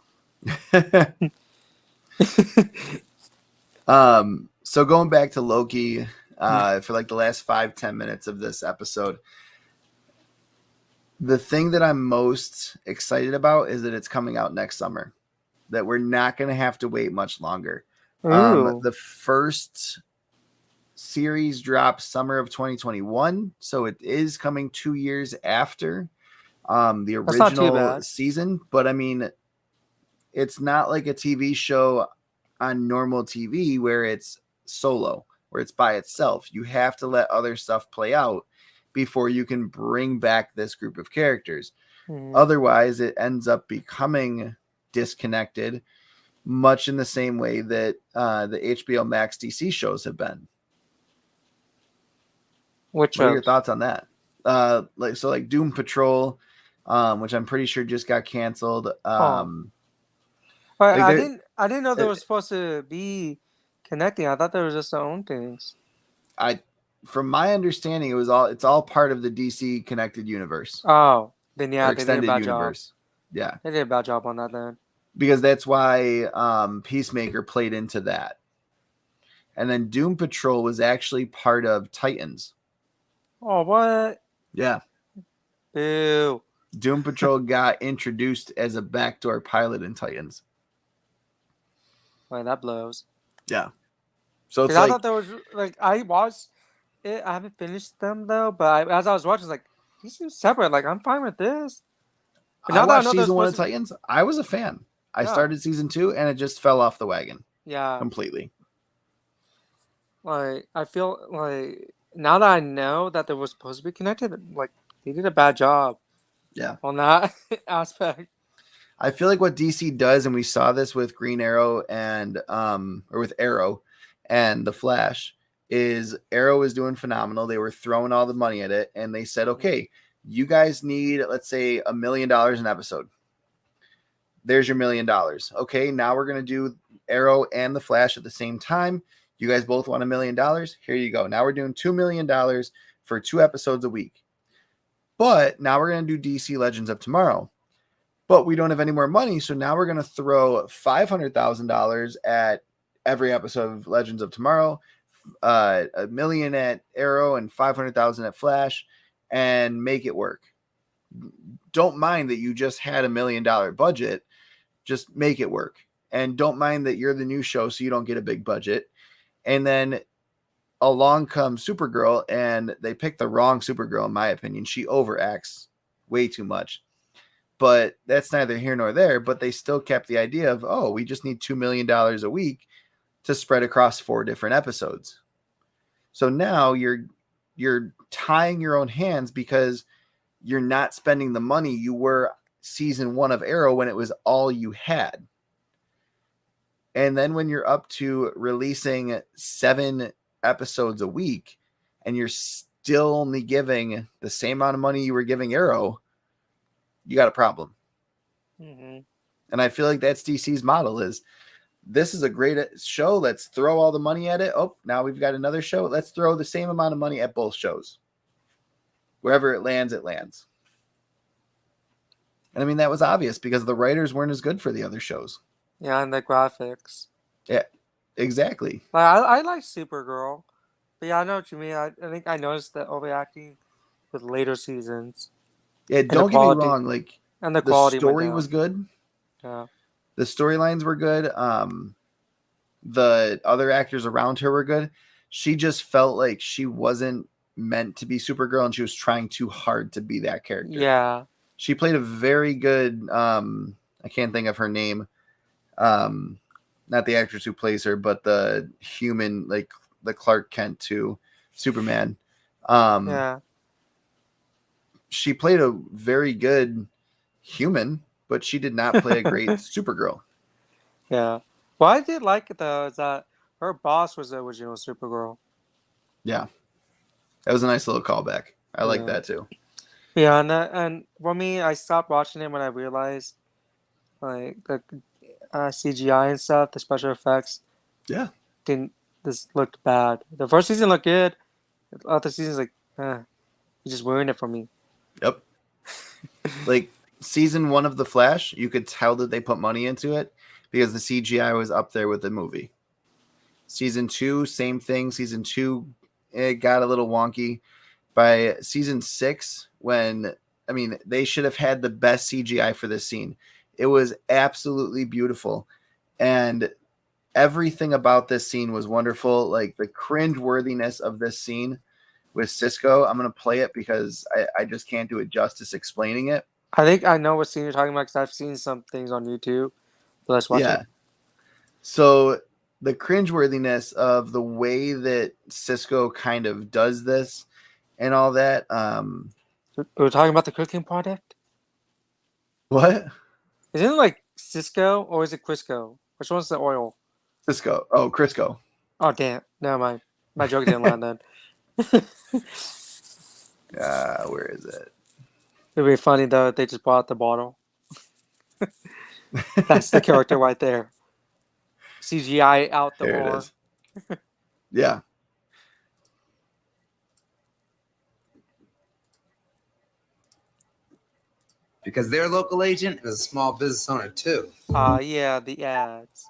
So going back to Loki, for like the last 5-10 minutes of this episode, the thing that I'm most excited about is that it's coming out next summer, that we're not going to have to wait much longer. Ooh. The first series drops summer of 2021, so it is coming 2 years after the That's not too original bad. season. But I mean, it's not like a TV show on normal TV where it's solo, where it's by itself. You have to let other stuff play out before you can bring back this group of characters. Mhm. Otherwise, it ends up becoming disconnected, much in the same way that the HBO Max DC shows have been. Which What are your shows? thoughts on that? Like Doom Patrol, which I'm pretty sure just got canceled. But Like I didn't know they were supposed to be connecting. I thought they were just their own things. from my understanding, it's all part of the DC connected universe Oh, then yeah, or they did a extended bad job. universe. Yeah, They did a bad job on that then. because that's why Peacemaker played into that. And then Doom Patrol was actually part of Titans. Oh, what? Yeah. Boo. Doom Patrol got introduced as a backdoor pilot in Titans. Wait, that blows. Yeah. So it's I like, thought there was like I watched I haven't finished them though. But as I was watching, I was like, these seem separate. Like I'm fine with this. But I now that I watched know they're season one of supposed to, Titans. I was a fan. I yeah, started season 2 and it just fell off the wagon yeah. completely. Like I feel like now that I know that they were supposed to be connected, like they did a bad job. Yeah. On that aspect. I feel like what DC does, and we saw this with Green Arrow and or with Arrow and the Flash, is Arrow is doing phenomenal. They were throwing all the money at it, and they said, okay, you guys need, let's say, $1 million an episode. There's your $1 million. Okay, now we're gonna do Arrow and the Flash at the same time. You guys both want $1 million. Here you go. Now we're doing $2 million for 2 episodes a week. But now we're gonna do DC Legends of Tomorrow. But we don't have any more money, so now we're going to throw $500,000 at every episode of Legends of Tomorrow, $1 million at Arrow, and $500,000 at Flash, and make it work. Don't mind that you just had $1 million budget, just make it work. And don't mind that you're the new show, so you don't get a big budget. And then along comes Supergirl, and they picked the wrong Supergirl, in my opinion. She overacts way too much. But that's neither here nor there. But they still kept the idea of, oh, we just need $2 million a week to spread across 4 different episodes. So now you're tying your own hands because you're not spending the money you were season 1 of Arrow when it was all you had. And then when you're up to releasing 7 episodes a week and you're still only giving the same amount of money you were giving Arrow, you got a problem. Mm-hmm. And I feel like that's DC's model is this is a great show. Let's throw all the money at it. Oh, now we've got another show. Let's throw the same amount of money at both shows. Wherever it lands, it lands. And I mean, that was obvious because the writers weren't as good for the other shows. Yeah, and the graphics. Yeah, exactly. Like I like Supergirl. But yeah, I know what you mean. I think I noticed the overacting with later seasons. Yeah, don't get me wrong. Like, and the quality story was good. Yeah. The storylines were good. The other actors around her were good. She just felt like she wasn't meant to be Supergirl and she was trying too hard to be that character. Yeah. She played a very good, I can't think of her name. Not the actress who plays her, but the human, like the Clark Kent to Superman. Yeah. She played a very good human, but she did not play a great Supergirl. Yeah. What I did like it though is that her boss was the original Supergirl. Yeah. That was a nice little callback. I like that too. Yeah, and for me, I stopped watching it when I realized like the CGI and stuff, the special effects. Yeah. This looked bad. The first season looked good. The other season's like, you just ruined it for me. Yep. Like season 1 of The Flash, you could tell that they put money into it because the CGI was up there with the movie. Season 2, same thing. Season 2, it got a little wonky. By season 6, they should have had the best CGI for this scene. It was absolutely beautiful. And everything about this scene was wonderful. Like the cringe-worthiness of this scene with Cisco, I'm going to play it because I just can't do it justice explaining it. I think I know what scene you're talking about because I've seen some things on YouTube. But let's watch it. So the cringeworthiness of the way that Cisco kind of does this and all that. We're talking about the cooking project? What? Isn't it like Cisco or is it Crisco? Which one's the oil? Cisco. Oh, Crisco. Oh, damn. Never mind. My joke didn't land then. Where is it? It'd be funny though if they just bought the bottle. That's the character right there. CGI out the There war. it is. Yeah. Because their local agent is a small business owner too. Yeah, the ads.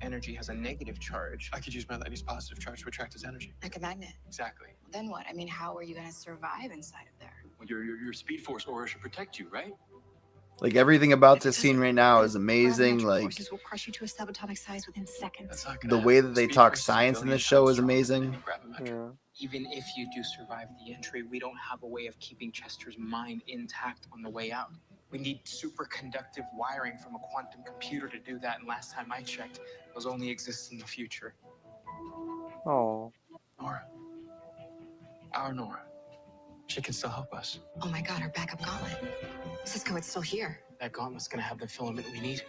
Energy has a negative charge. I could use my lady's positive charge to attract his energy. Like a magnet. Exactly. Then what? I mean, how are you going to survive inside of there? Well, your Speed Force aura should protect you, right? Like everything about this scene right now is amazing. Parametric Like forces will crush you to a subatomic size within seconds. That's not gonna the way happen. that they Speed talk Force is a science in billion this show times is stronger than amazing. any gravimetric. Yeah. Even if you do survive the entry, we don't have a way of keeping Chester's mind intact on the way out. We need superconductive wiring from a quantum computer to do that, and last time I checked, those only exist in the future. Oh. Nora. Our Nora. She can still help us. Oh my god, our backup gauntlet. Cisco, it's still here. That gauntlet's gonna have the filament we need.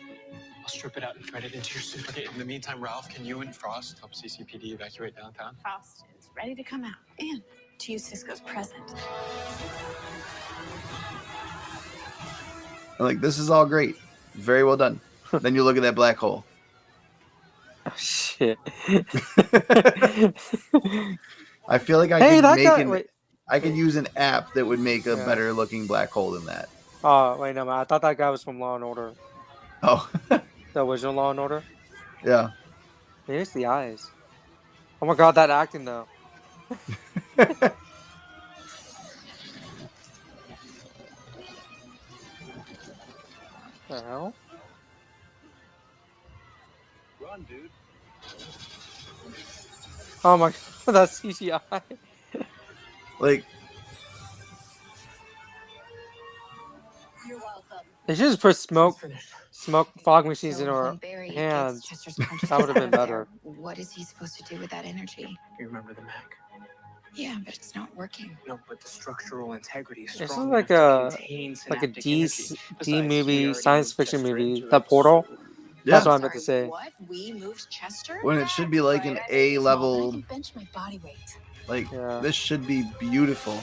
I'll strip it out and thread it into your suit. Okay, in the meantime, Ralph, can you and Frost help CCPD evacuate downtown? Frost is ready to come out and to use Cisco's present. I'm like, this is all great. Very well done. Then you look at that black hole. Oh, shit. I feel like I could use an app that would make a better looking black hole than that. Oh, wait, no, man. I thought that guy was from Law and Order. Oh. The original Law and Order? Yeah. Maybe it's the eyes. Oh my god, that acting, though. The hell? Run, dude. Oh my god, that's CGI. Like, You're welcome. They should just put smoke Finished. fog machines So in our when Barry hands. gets Chester's consciousness That would have been out of better. there, what is he supposed to do with that energy? You remember the Mac? Yeah, but it's not working. No, but the structural integrity is This strong is like enough to a contain like a synaptic D energy. D Besides, movie, we already science moved fiction Chester movie. into That it, Portal. so- yeah. That's what I meant to say. What? We moved Chester? When it should be like an Right, I A think it's small, but I level, can bench my body weight. like, Yeah. this should be beautiful.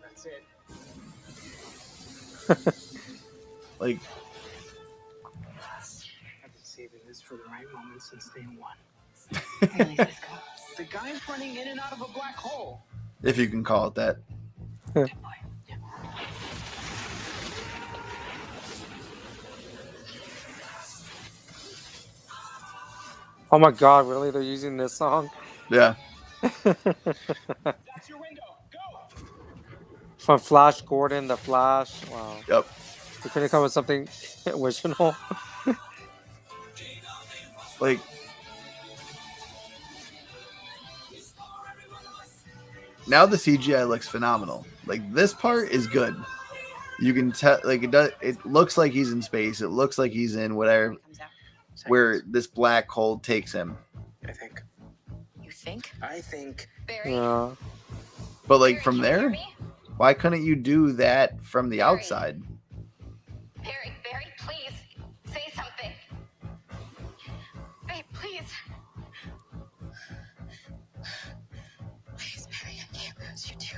That's it. Like, I've been saving this for the right moment since day one. Really, Cisco? The guy's running in and out of a black hole. if you can call it that. Good boy. Oh my god, really? They're using this song? Yeah. That's your window. Go. From Flash Gordon, The Flash. Wow. Yep. They couldn't come with something original. Like, now the CGI looks phenomenal. Like, this part is good. You can tell, like, it looks like he's in space. It looks like he's in whatever, Comes out. where this black hole takes him. I think. You think? I think. Barry? Yeah. But, like, Barry, from can you hear there, me? why couldn't you do that from the Barry. outside? Barry, please say something. Babe, please. Please, Barry, I can't lose you too.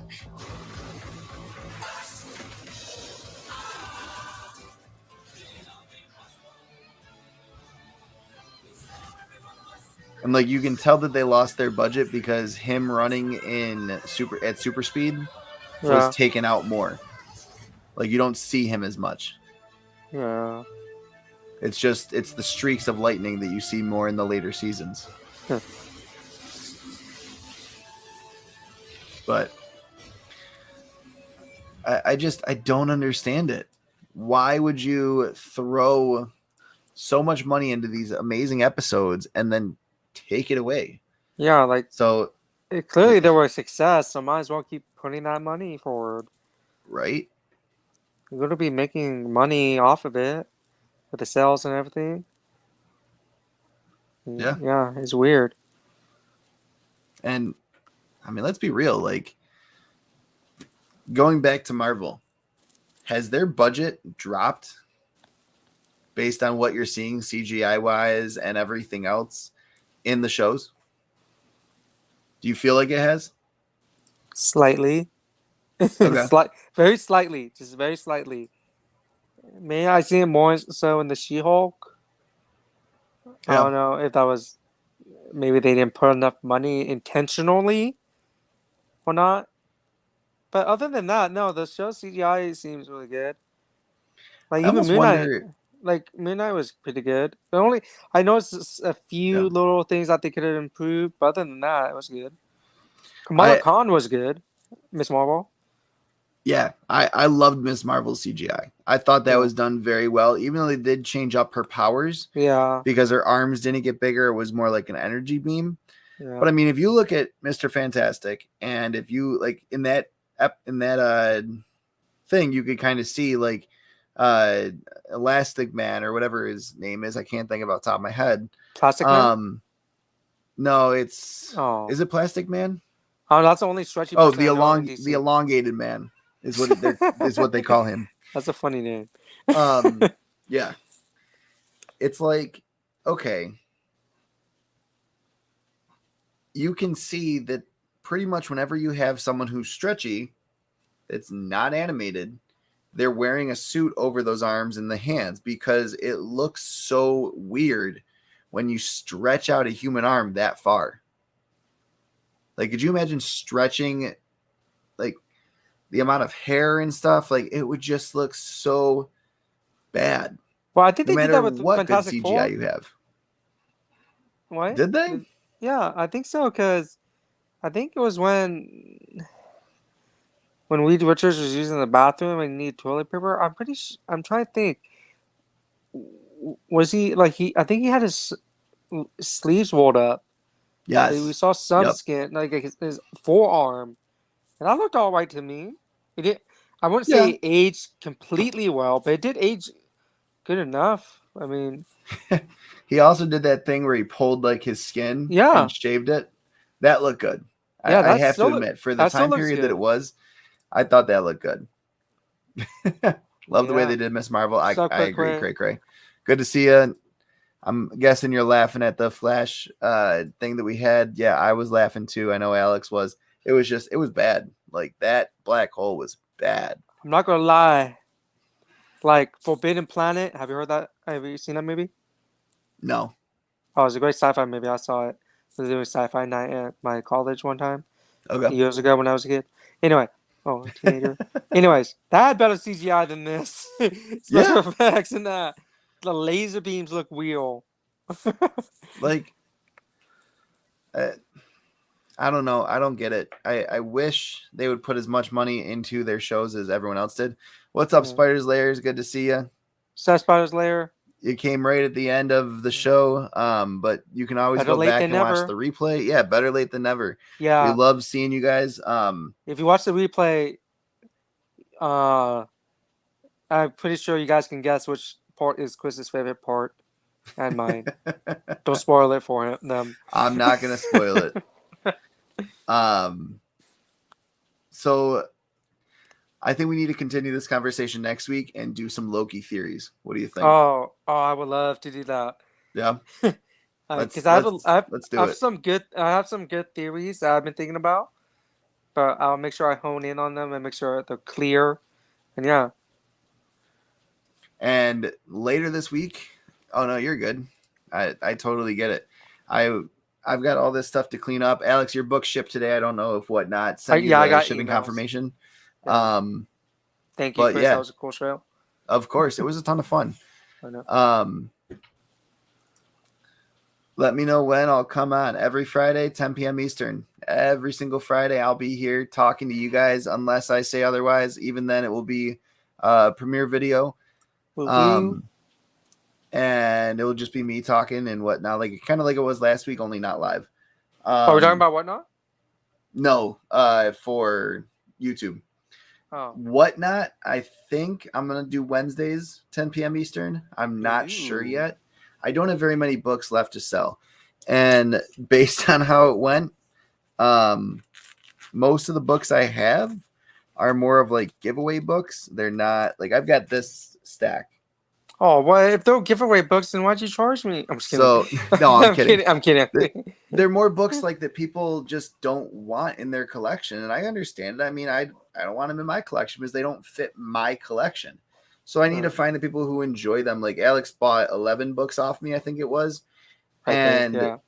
And, like, you can tell that they lost their budget because him running at super speed Yeah. was taken out more. Like, you don't see him as much. Yeah. It's the streaks of lightning that you see more in the later seasons. Huh. But I don't understand it. Why would you throw so much money into these amazing episodes and then take it away? Yeah, like, So, clearly they were a success, so might as well keep putting that money forward. right? You're going to be making money off of it with the sales and everything. Yeah. Yeah, it's weird. And I mean, let's be real. Like, going back to Marvel, has their budget dropped based on what you're seeing CGI wise and everything else in the shows? Do you feel like it has? Slightly. Okay. Very slightly. Just very slightly. May I see it more so in the She-Hulk? I Yeah. don't know if that was... Maybe they didn't put enough money intentionally or not. But other than that, no, the show CGI seems really good. Like, I even almost Moon Knight, wonder. like, Moon Knight was pretty good. I noticed a few Yeah. little things that they could have improved, but other than that, it was good. Kamala Khan was good. Miss Marvel. Yeah, I loved Miss Marvel's CGI. I thought that Yeah. was done very well, even though they did change up her powers Yeah. because her arms didn't get bigger. It was more like an energy beam. Yeah. But I mean, if you look at Mr. Fantastic, and if you like in that thing, you could kind of see like uh Elastic Man or whatever his name is. I can't think about the top of my head. Plastic Man? No, it's Oh. is it Plastic Man? Oh, that's the only stretchy Oh, person I know in DC. the elongated man is what is what they call him. That's a funny name. Yeah. It's like, okay, you can see that pretty much whenever you have someone who's stretchy, it's not animated, they're wearing a suit over those arms and the hands because it looks so weird when you stretch out a human arm that far. Like, could you imagine stretching like the amount of hair and stuff? Like, it would just look so bad. Well, I think No they did matter that with what good Fantastic CGI Four. you have. What? Did they? Yeah, I think so, because I think it was when Reed Richards was using the bathroom and needed toilet paper. I'm trying to think. Was he like I think he had his sleeves rolled up. Yes. We saw some Yep. skin, like his forearm, and that looked all right to me. It did. I wouldn't Yeah. say it aged completely well, but it did age good enough. I mean, He also did that thing where he pulled like his skin Yeah. and shaved it. That looked good. Yeah, I that have to still admit, for the that still time looks period that good. it was, I thought that looked good. Love the way Yeah. they did Miss Marvel. I So agree. quick. Cray. Good to see you. I'm guessing you're laughing at the Flash thing that we had. Yeah, I was laughing too. I know Alex was. It was bad. Like, that black hole was bad. I'm not gonna lie. Like Forbidden Planet, have you heard that? Have you seen that movie? No. Oh, it's a great sci-fi movie. I saw it. They were doing sci-fi night at my college one time Okay. years ago when I was a kid. Anyway, a teenager. Anyways, that had better CGI than this. Special effects and that. The laser beams look real. Like, I don't know. I don't get it. I wish they would put as much money into their shows as everyone else did. What's up, Yeah. Spider's Layers? Good to see you. Spider's Lair. You came right at the end of the show, but you can always Better go late back than and watch never. the replay. Yeah, better late than never. We Yeah. love seeing you guys. If you watch the replay, I'm pretty sure you guys can guess which part is Chris's favorite part and mine. Don't spoil it for them. I'm not gonna spoil it. So I think we need to continue this conversation next week and do some Loki theories. What do you think? Oh, I would love to do that. Yeah. Because I Let's do have it. some good theories that I've been thinking about, but I'll make sure I hone in on them and make sure they're clear. And yeah, And later this week, oh no, you're good. I totally get it. I've got all this stuff to clean up. Alex, your book shipped today. I don't know if whatnot. Send you I the got shipping emails. confirmation. Yeah. Thank you, but Chris. yeah. That was a cool show. Of course, it was a ton of fun. I know. Let me know when I'll come on every Friday, 10 p.m. Eastern. Every single Friday, I'll be here talking to you guys, unless I say otherwise. Even then, it will be premiere video. Woo-hoo. And it will just be me talking and whatnot, like kind of like it was last week, only not live. We're talking about whatnot? No, for YouTube. Oh, Whatnot, I think I'm gonna do Wednesdays, 10 p.m. Eastern. I'm not sure Ooh. yet. I don't have very many books left to sell, and based on how it went, most of the books I have are more of like giveaway books. They're not like, I've got this stack. Oh, well, if they'll give away books, then why'd you charge me? I'm just kidding. So no, I'm kidding. I'm kidding. They're more books like that people just don't want in their collection, and I understand it. I mean, I don't want them in my collection because they don't fit my collection. So I need to find the people who enjoy them. Like Alex bought 11 books off me, I think it was, and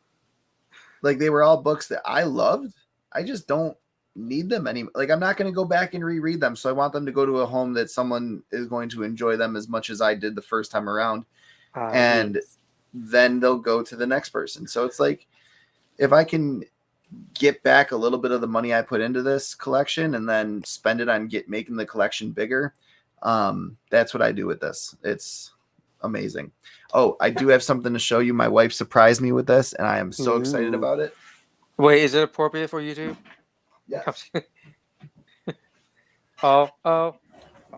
like they were all books that I loved. I just don't need them anymore. Like, I'm not going to go back and reread them. So I want them to go to a home that someone is going to enjoy them as much as I did the first time around. And then they'll go to the next person. So it's like, if I can get back a little bit of the money I put into this collection and then spend it on making the collection bigger. That's what I do with this. It's amazing. Oh, I do have something to show you. My wife surprised me with this, and I am so excited Ooh. about it. Wait, is it appropriate for YouTube? Yeah. Oh,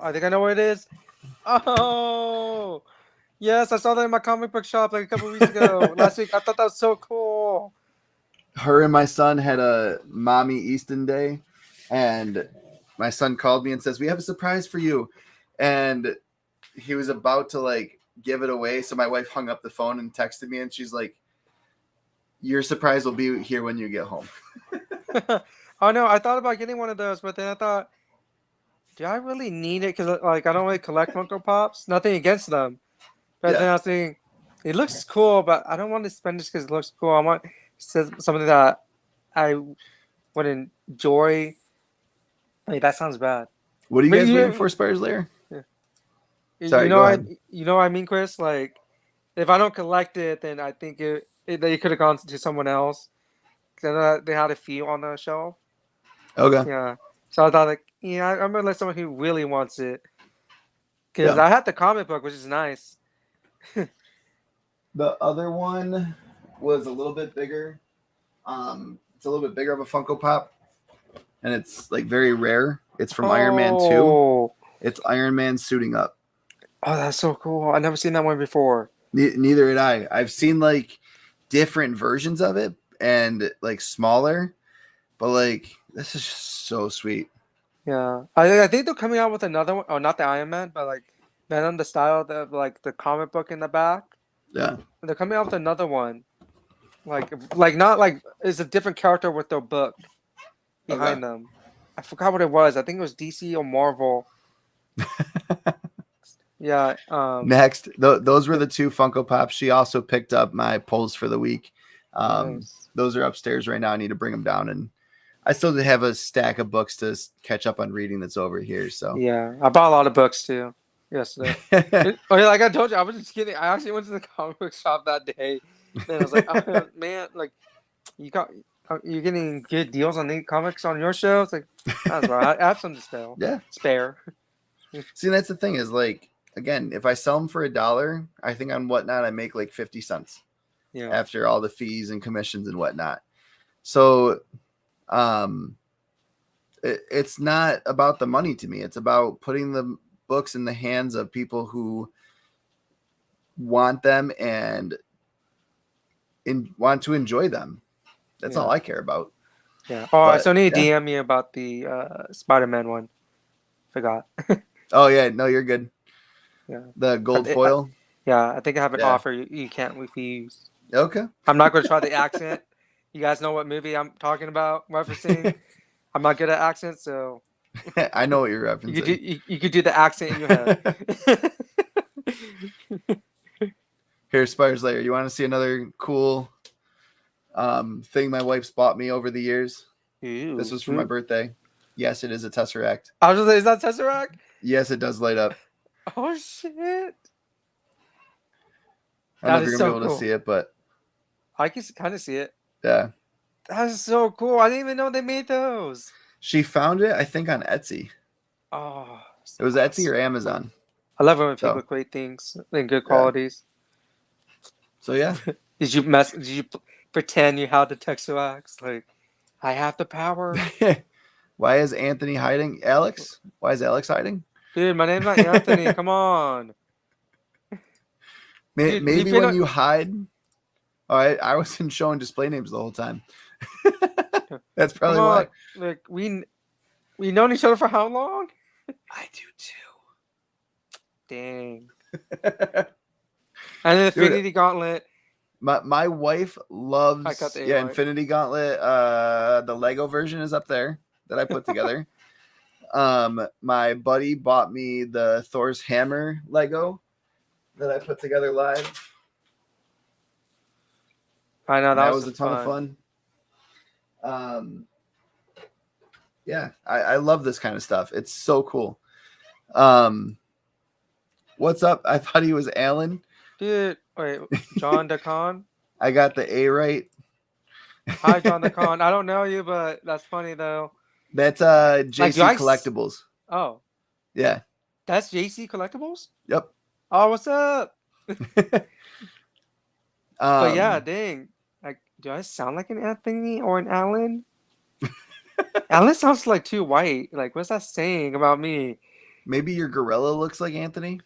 I think I know what it is. Oh, yes, I saw that in my comic book shop like a couple weeks ago. Last week, I thought that was so cool. Her and my son had a mommy Easton day, and my son called me and says, "We have a surprise for you." And he was about to like give it away. So my wife hung up the phone and texted me, and she's like, "Your surprise will be here when you get home." Oh no, I thought about getting one of those, but then I thought, do I really need it? Because like I don't really collect Funko Pops. Nothing against them, but then I was thinking, it looks cool, but I don't want to spend just because it looks cool. I want something that I would enjoy. Wait, that sounds bad. What are you But guys you- waiting for, Spires Lair? You Sorry, know, go I ahead. you know what I mean, Chris. Like, if I don't collect it, then I think they could have gone to someone else. Cause they had a few on the shelf. Okay. Yeah, so I thought like, yeah, I'm gonna let someone who really wants it. Because Yeah. I had the comic book, which is nice. The other one was a little bit bigger. It's a little bit bigger of a Funko Pop, and it's like very rare. It's from Iron Man 2. Oh, It's Iron Man suiting up. oh, that's so cool! I never seen that one before. Neither had I. I've seen like different versions of it and like smaller, but like this is just so sweet. Yeah, I think they're coming out with another one. Oh, not the Iron Man, but like Venom, the style of like the comic book in the back. Yeah. They're coming out with another one. Like not like it's a different character with their book behind them. I forgot what it was. I think it was DC or Marvel. Yeah. Next, those were the two Funko Pops. She also picked up my polls for the week. Nice. Those are upstairs right now. I need to bring them down, and I still have a stack of books to catch up on reading that's over here. So Yeah, I bought a lot of books too yesterday. Oh yeah, like I told you, I was just kidding. I actually went to the comic book shop that day, and I was like, oh, man, like you're getting good deals on the comics on your show. It's like that's right. I have some to spare. Yeah. Spare. See, that's the thing is like, again, if I sell them for $1, I think on Whatnot I make like 50 cents Yeah. after all the fees and commissions and whatnot. So, it's not about the money to me. It's about putting the books in the hands of people who want them and want to enjoy them. That's all I care about. Yeah. Oh, I But, still need to yeah. DM me about the Spider-Man one. Forgot. Oh yeah, no, you're good. Yeah. The gold I- foil. Yeah, I think I have an Yeah. offer you can't refuse. Okay. I'm not going to try the accent. You guys know what movie I'm talking about, referencing. I'm not good at accents, so I know what you're referencing. you could do the accent in your head. Here, Spires Layer. You want to see another cool thing my wife's bought me over the years? Ooh, This was for my birthday. Yes, it is a Tesseract. I was just like, is that Tesseract? Yes, it does light up. Oh shit! I don't know That if you're is gonna so be able cool. to see it, but I can kind of see it. yeah. That is so cool. I didn't even know they made those. She found it, I think, on Etsy. Oh, It was Etsy or Amazon. I love it when So. people create things in good qualities. So yeah. Did you pretend you had the Tesseract? Like, I have the power. Why is Anthony hiding? Alex? Why is Alex hiding? Dude, my name's not Anthony. Come on. Dude, Maybe when you hide. All right, I wasn't showing display names the whole time. That's probably Come on. why. Like we known each other for how long? I do too. Dang. And the Dude, Infinity Gauntlet. My wife loves I got the AI. Infinity Gauntlet. The Lego version is up there that I put together. My buddy bought me the Thor's hammer Lego that I put together live. I know That was a ton of fun. Yeah, I love this kind of stuff. It's so cool. What's up? I thought he was Alan. Dude, wait, John DeCon? I got the A right. Hi, John the Con. I don't know you, but that's funny though. That's Like, JC do I Collectibles. Oh, Yeah. that's JC Collectibles? Yep. Oh, what's up? But yeah, Um, dang. Like, do I sound like an Anthony or an Alan? Alan sounds like too white. Like, what's that saying about me? maybe your gorilla looks like Anthony.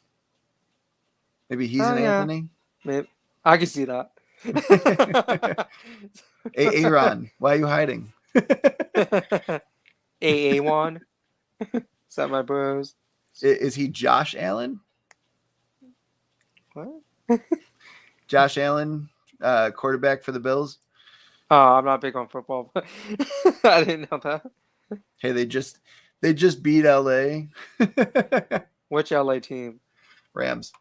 Maybe he's Oh, an yeah. Anthony. Maybe. I can see that. Aaron, why are you hiding? AA1. Is that my bros? Is he Josh Allen? What? Josh Allen, quarterback for the Bills. Oh, I'm not big on football, but I didn't know that. Hey, they just beat LA. Which LA team? Rams.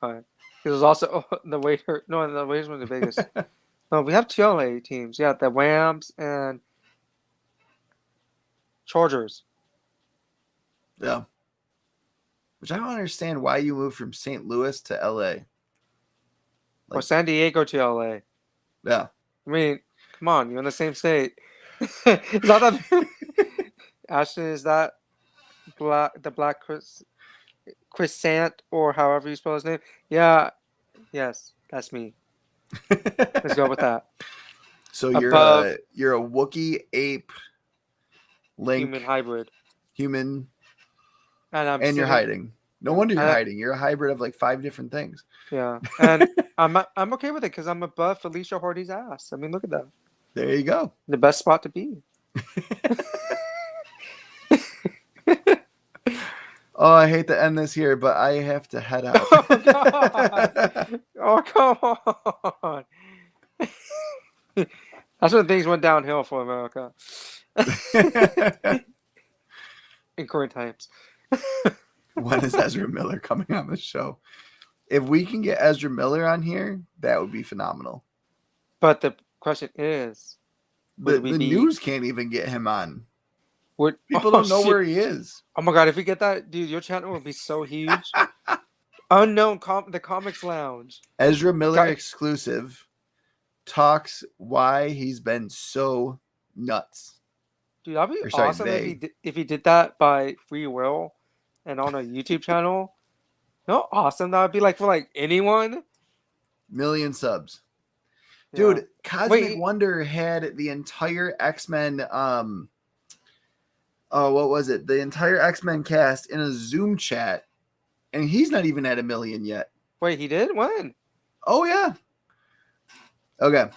Because there's also the Waiters. No, the Waiters were the biggest. No, we have two LA teams. Yeah, the Rams and Chargers. Yeah. Which I don't understand why you moved from St. Louis to LA. Or San Diego to LA. Yeah. I mean, come on, you're in the same state. Is that Ashton, is that the Black Chris Sant, or however you spell his name? Yeah. Yes, that's me. Let's go with that. So Above you're a Wookiee, ape, link, human hybrid. human, And and you're hiding. No wonder you're I- hiding. You're a hybrid of like 5 different things. Yeah. And I'm okay with it because I'm above Felicia Hardy's ass. I mean, look at that. There you go. The best spot to be. Oh, I hate to end this here, but I have to head out. Oh, God. Oh, come on. That's when things went downhill for America. In current times. When is Ezra Miller coming on the show? If we can get Ezra Miller on here, that would be phenomenal. But the question is, The news can't even get him on. People don't know where he is. Oh my God, if we get that, dude, your channel would be so huge. Unknown the Comics Lounge. Ezra Miller exclusive talks why he's been so nuts. Dude, that'd be Or sorry, awesome they. if he did that by free will and on a YouTube channel. You know how awesome that would be, like, for like anyone? Million subs. Yeah. Dude, Cosmic Wait. Wonder had the entire X-Men what was it? The entire X-Men cast in a Zoom chat, and he's not even at 1 million yet. Wait, he did? When? Oh yeah. Okay.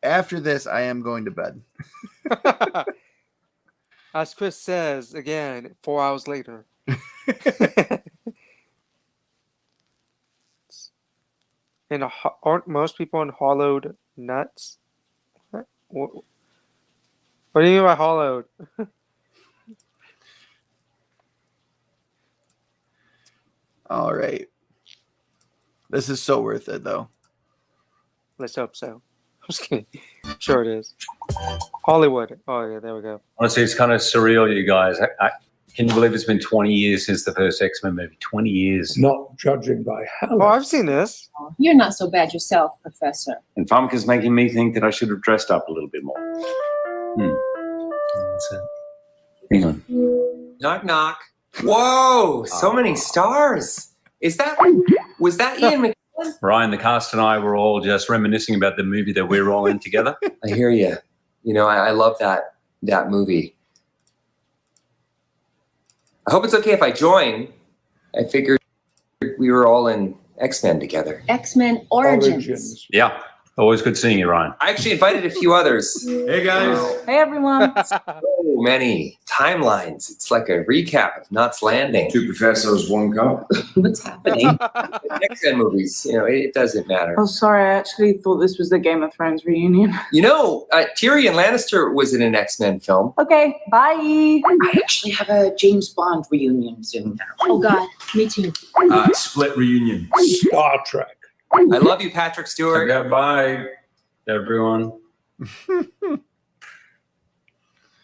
After this, I am going to bed. As Chris says, again, 4 hours later. Aren't most people in hollowed nuts? What do you mean by hollowed? All right. This is so worth it, though. Let's hope so. I'm just kidding. I'm sure it is. Hollywood. Oh, yeah, there we go. Honestly, it's kind of surreal, you guys. Can you believe it's been 20 years since the first X-Men movie? 20 years. Not judging by how. Oh, I've seen this. You're not so bad yourself, Professor. And Famke's making me think that I should have dressed up a little bit more. That's it. Hang on. Knock, knock. Whoa, so many stars. Was that Ian McKellen? Ryan, the cast and I were all just reminiscing about the movie that we're all in together. I hear you. You know, I love that movie. I hope it's okay if I join. I figured we were all in X-Men together. X-Men Origins. Yeah. Always good seeing you, Ryan. I actually invited a few others. Hey, guys. Hey, everyone. So many timelines. It's like a recap of Knots Landing. 2 professors, 1 cup. What's happening? X-Men movies, you know, it doesn't matter. Oh, sorry. I actually thought this was the Game of Thrones reunion. You know, Tyrion Lannister was in an X-Men film. Okay, bye. I actually have a James Bond reunion soon now. Oh, God. Me too. Split reunion. Star Trek. I love you, Patrick Stewart. Goodbye, everyone.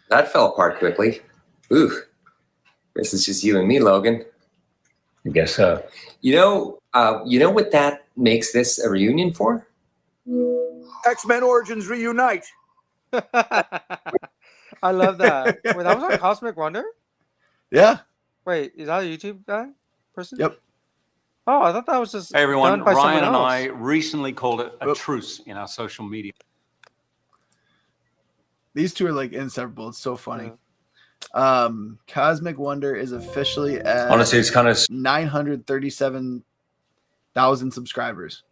That fell apart quickly. Ooh, this is just you and me, Logan. I guess so. You know what that makes this a reunion for? X-Men Origins reunite. I love that. Wait, that was on Cosmic Wonder? Yeah. Wait, is that a YouTube guy? Person? Yep. Oh, I thought that was just Hey everyone, done by Ryan and someone I else. recently called it a Oop. truce in our social media. These two are like inseparable. It's so funny. Cosmic Wonder is officially at Honestly, it's kind of 937,000 subscribers.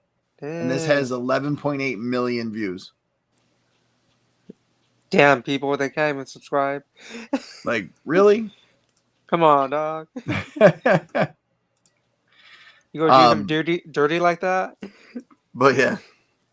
And this has 11.8 million views. Damn, people, they can't even subscribe. Like, really? Come on, dog. You gonna do them dirty like that? But yeah,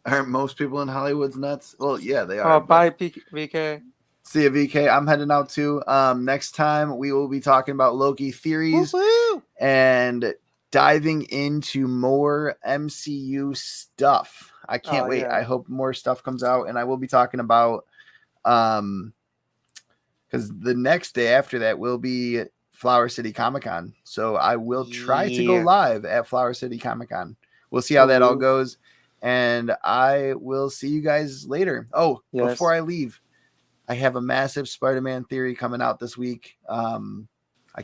aren't most people in Hollywood's nuts? Well, yeah, they are. Oh, bye, VK. See you, VK. I'm heading out too. Next time we will be talking about Loki theories Woo-hoo! and diving into more MCU stuff. I can't wait. Yeah. I hope more stuff comes out, and I will be talking about because the next day after that will be Flower City Comic-Con. So I will try to go live at Flower City Comic-Con. We'll see how that all goes. And I will see you guys later. Oh, before I leave, I have a massive Spider-Man theory coming out this week. I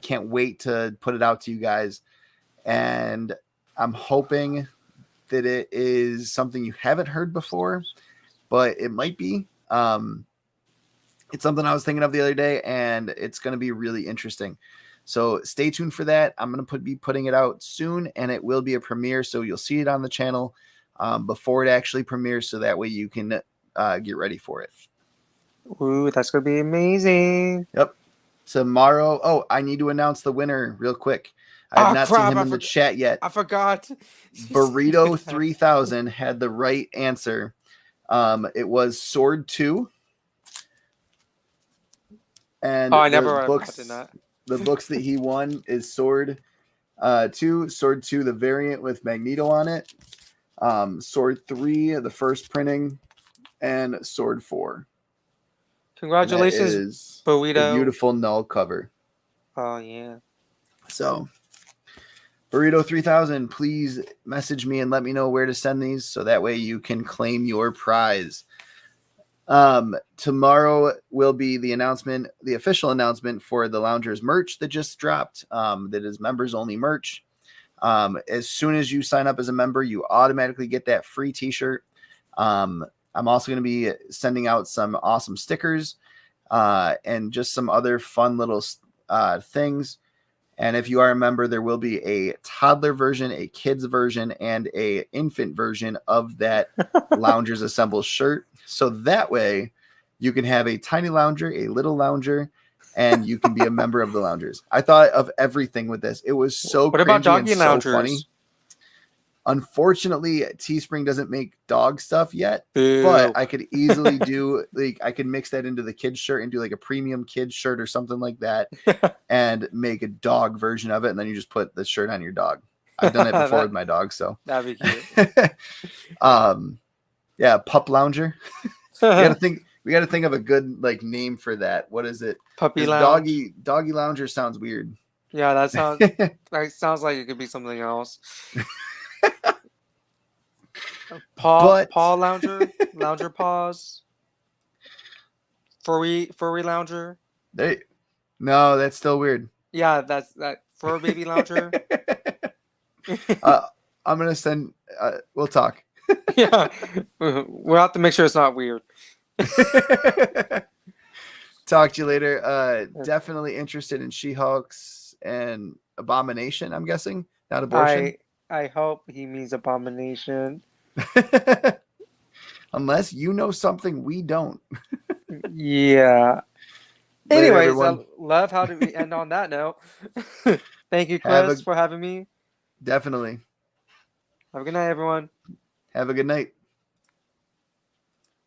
can't wait to put it out to you guys. And I'm hoping that it is something you haven't heard before, but it might be. It's something I was thinking of the other day, and it's going to be really interesting. So stay tuned for that. I'm going to be putting it out soon, and it will be a premiere, so you'll see it on the channel before it actually premieres, so that way you can get ready for it. Ooh, that's going to be amazing. Yep. Tomorrow. Oh, I need to announce the winner real quick. I have not seen him in the chat yet. I forgot. Burrito 3000 had the right answer. It was Sword 2. And I never imagined that. The books that he won is Sword 2, Sword 2, the variant with Magneto on it, Sword 3, the first printing, and Sword 4. Congratulations, Burrito. The beautiful null cover. Oh, yeah. So, Burrito 3000, please message me and let me know where to send these so that way you can claim your prize. Tomorrow will be the official announcement for the Loungers merch that just dropped. That is members only merch. As soon as you sign up as a member, you automatically get that free t-shirt. I'm also going to be sending out some awesome stickers, and just some other fun little, things. And if you are a member, there will be a toddler version, a kids version, and a infant version of that Loungers Assemble shirt. So that way you can have a tiny lounger, a little lounger, and you can be a member of the Loungers. I thought of everything with this. It was so What about doggy loungers? So funny. Unfortunately, Teespring doesn't make dog stuff yet, Boo. but I could easily do I could mix that into the kids shirt and do like a premium kids shirt or something like that and make a dog version of it. And then you just put the shirt on your dog. I've done it before with my dog. So that'd be cute. Yeah. Pup lounger. we got to think of a good name for that. What is it? Puppy lounge. Doggy lounger sounds weird. Yeah, that sounds like it could be something else. Paw lounger, lounger paws, furry lounger. No, that's still weird. Yeah, that's that fur baby lounger. I'm gonna send. We'll talk. Yeah, we'll have to make sure it's not weird. Talk to you later. Definitely interested in She-Hulk's and Abomination. I'm guessing, not Abortion. I hope he means Abomination. Unless you know something we don't. Yeah. Later, Anyways, everyone. I love how do we end on that note. Thank you, Chris, for having me. Definitely. Have a good night, everyone. Have a good night.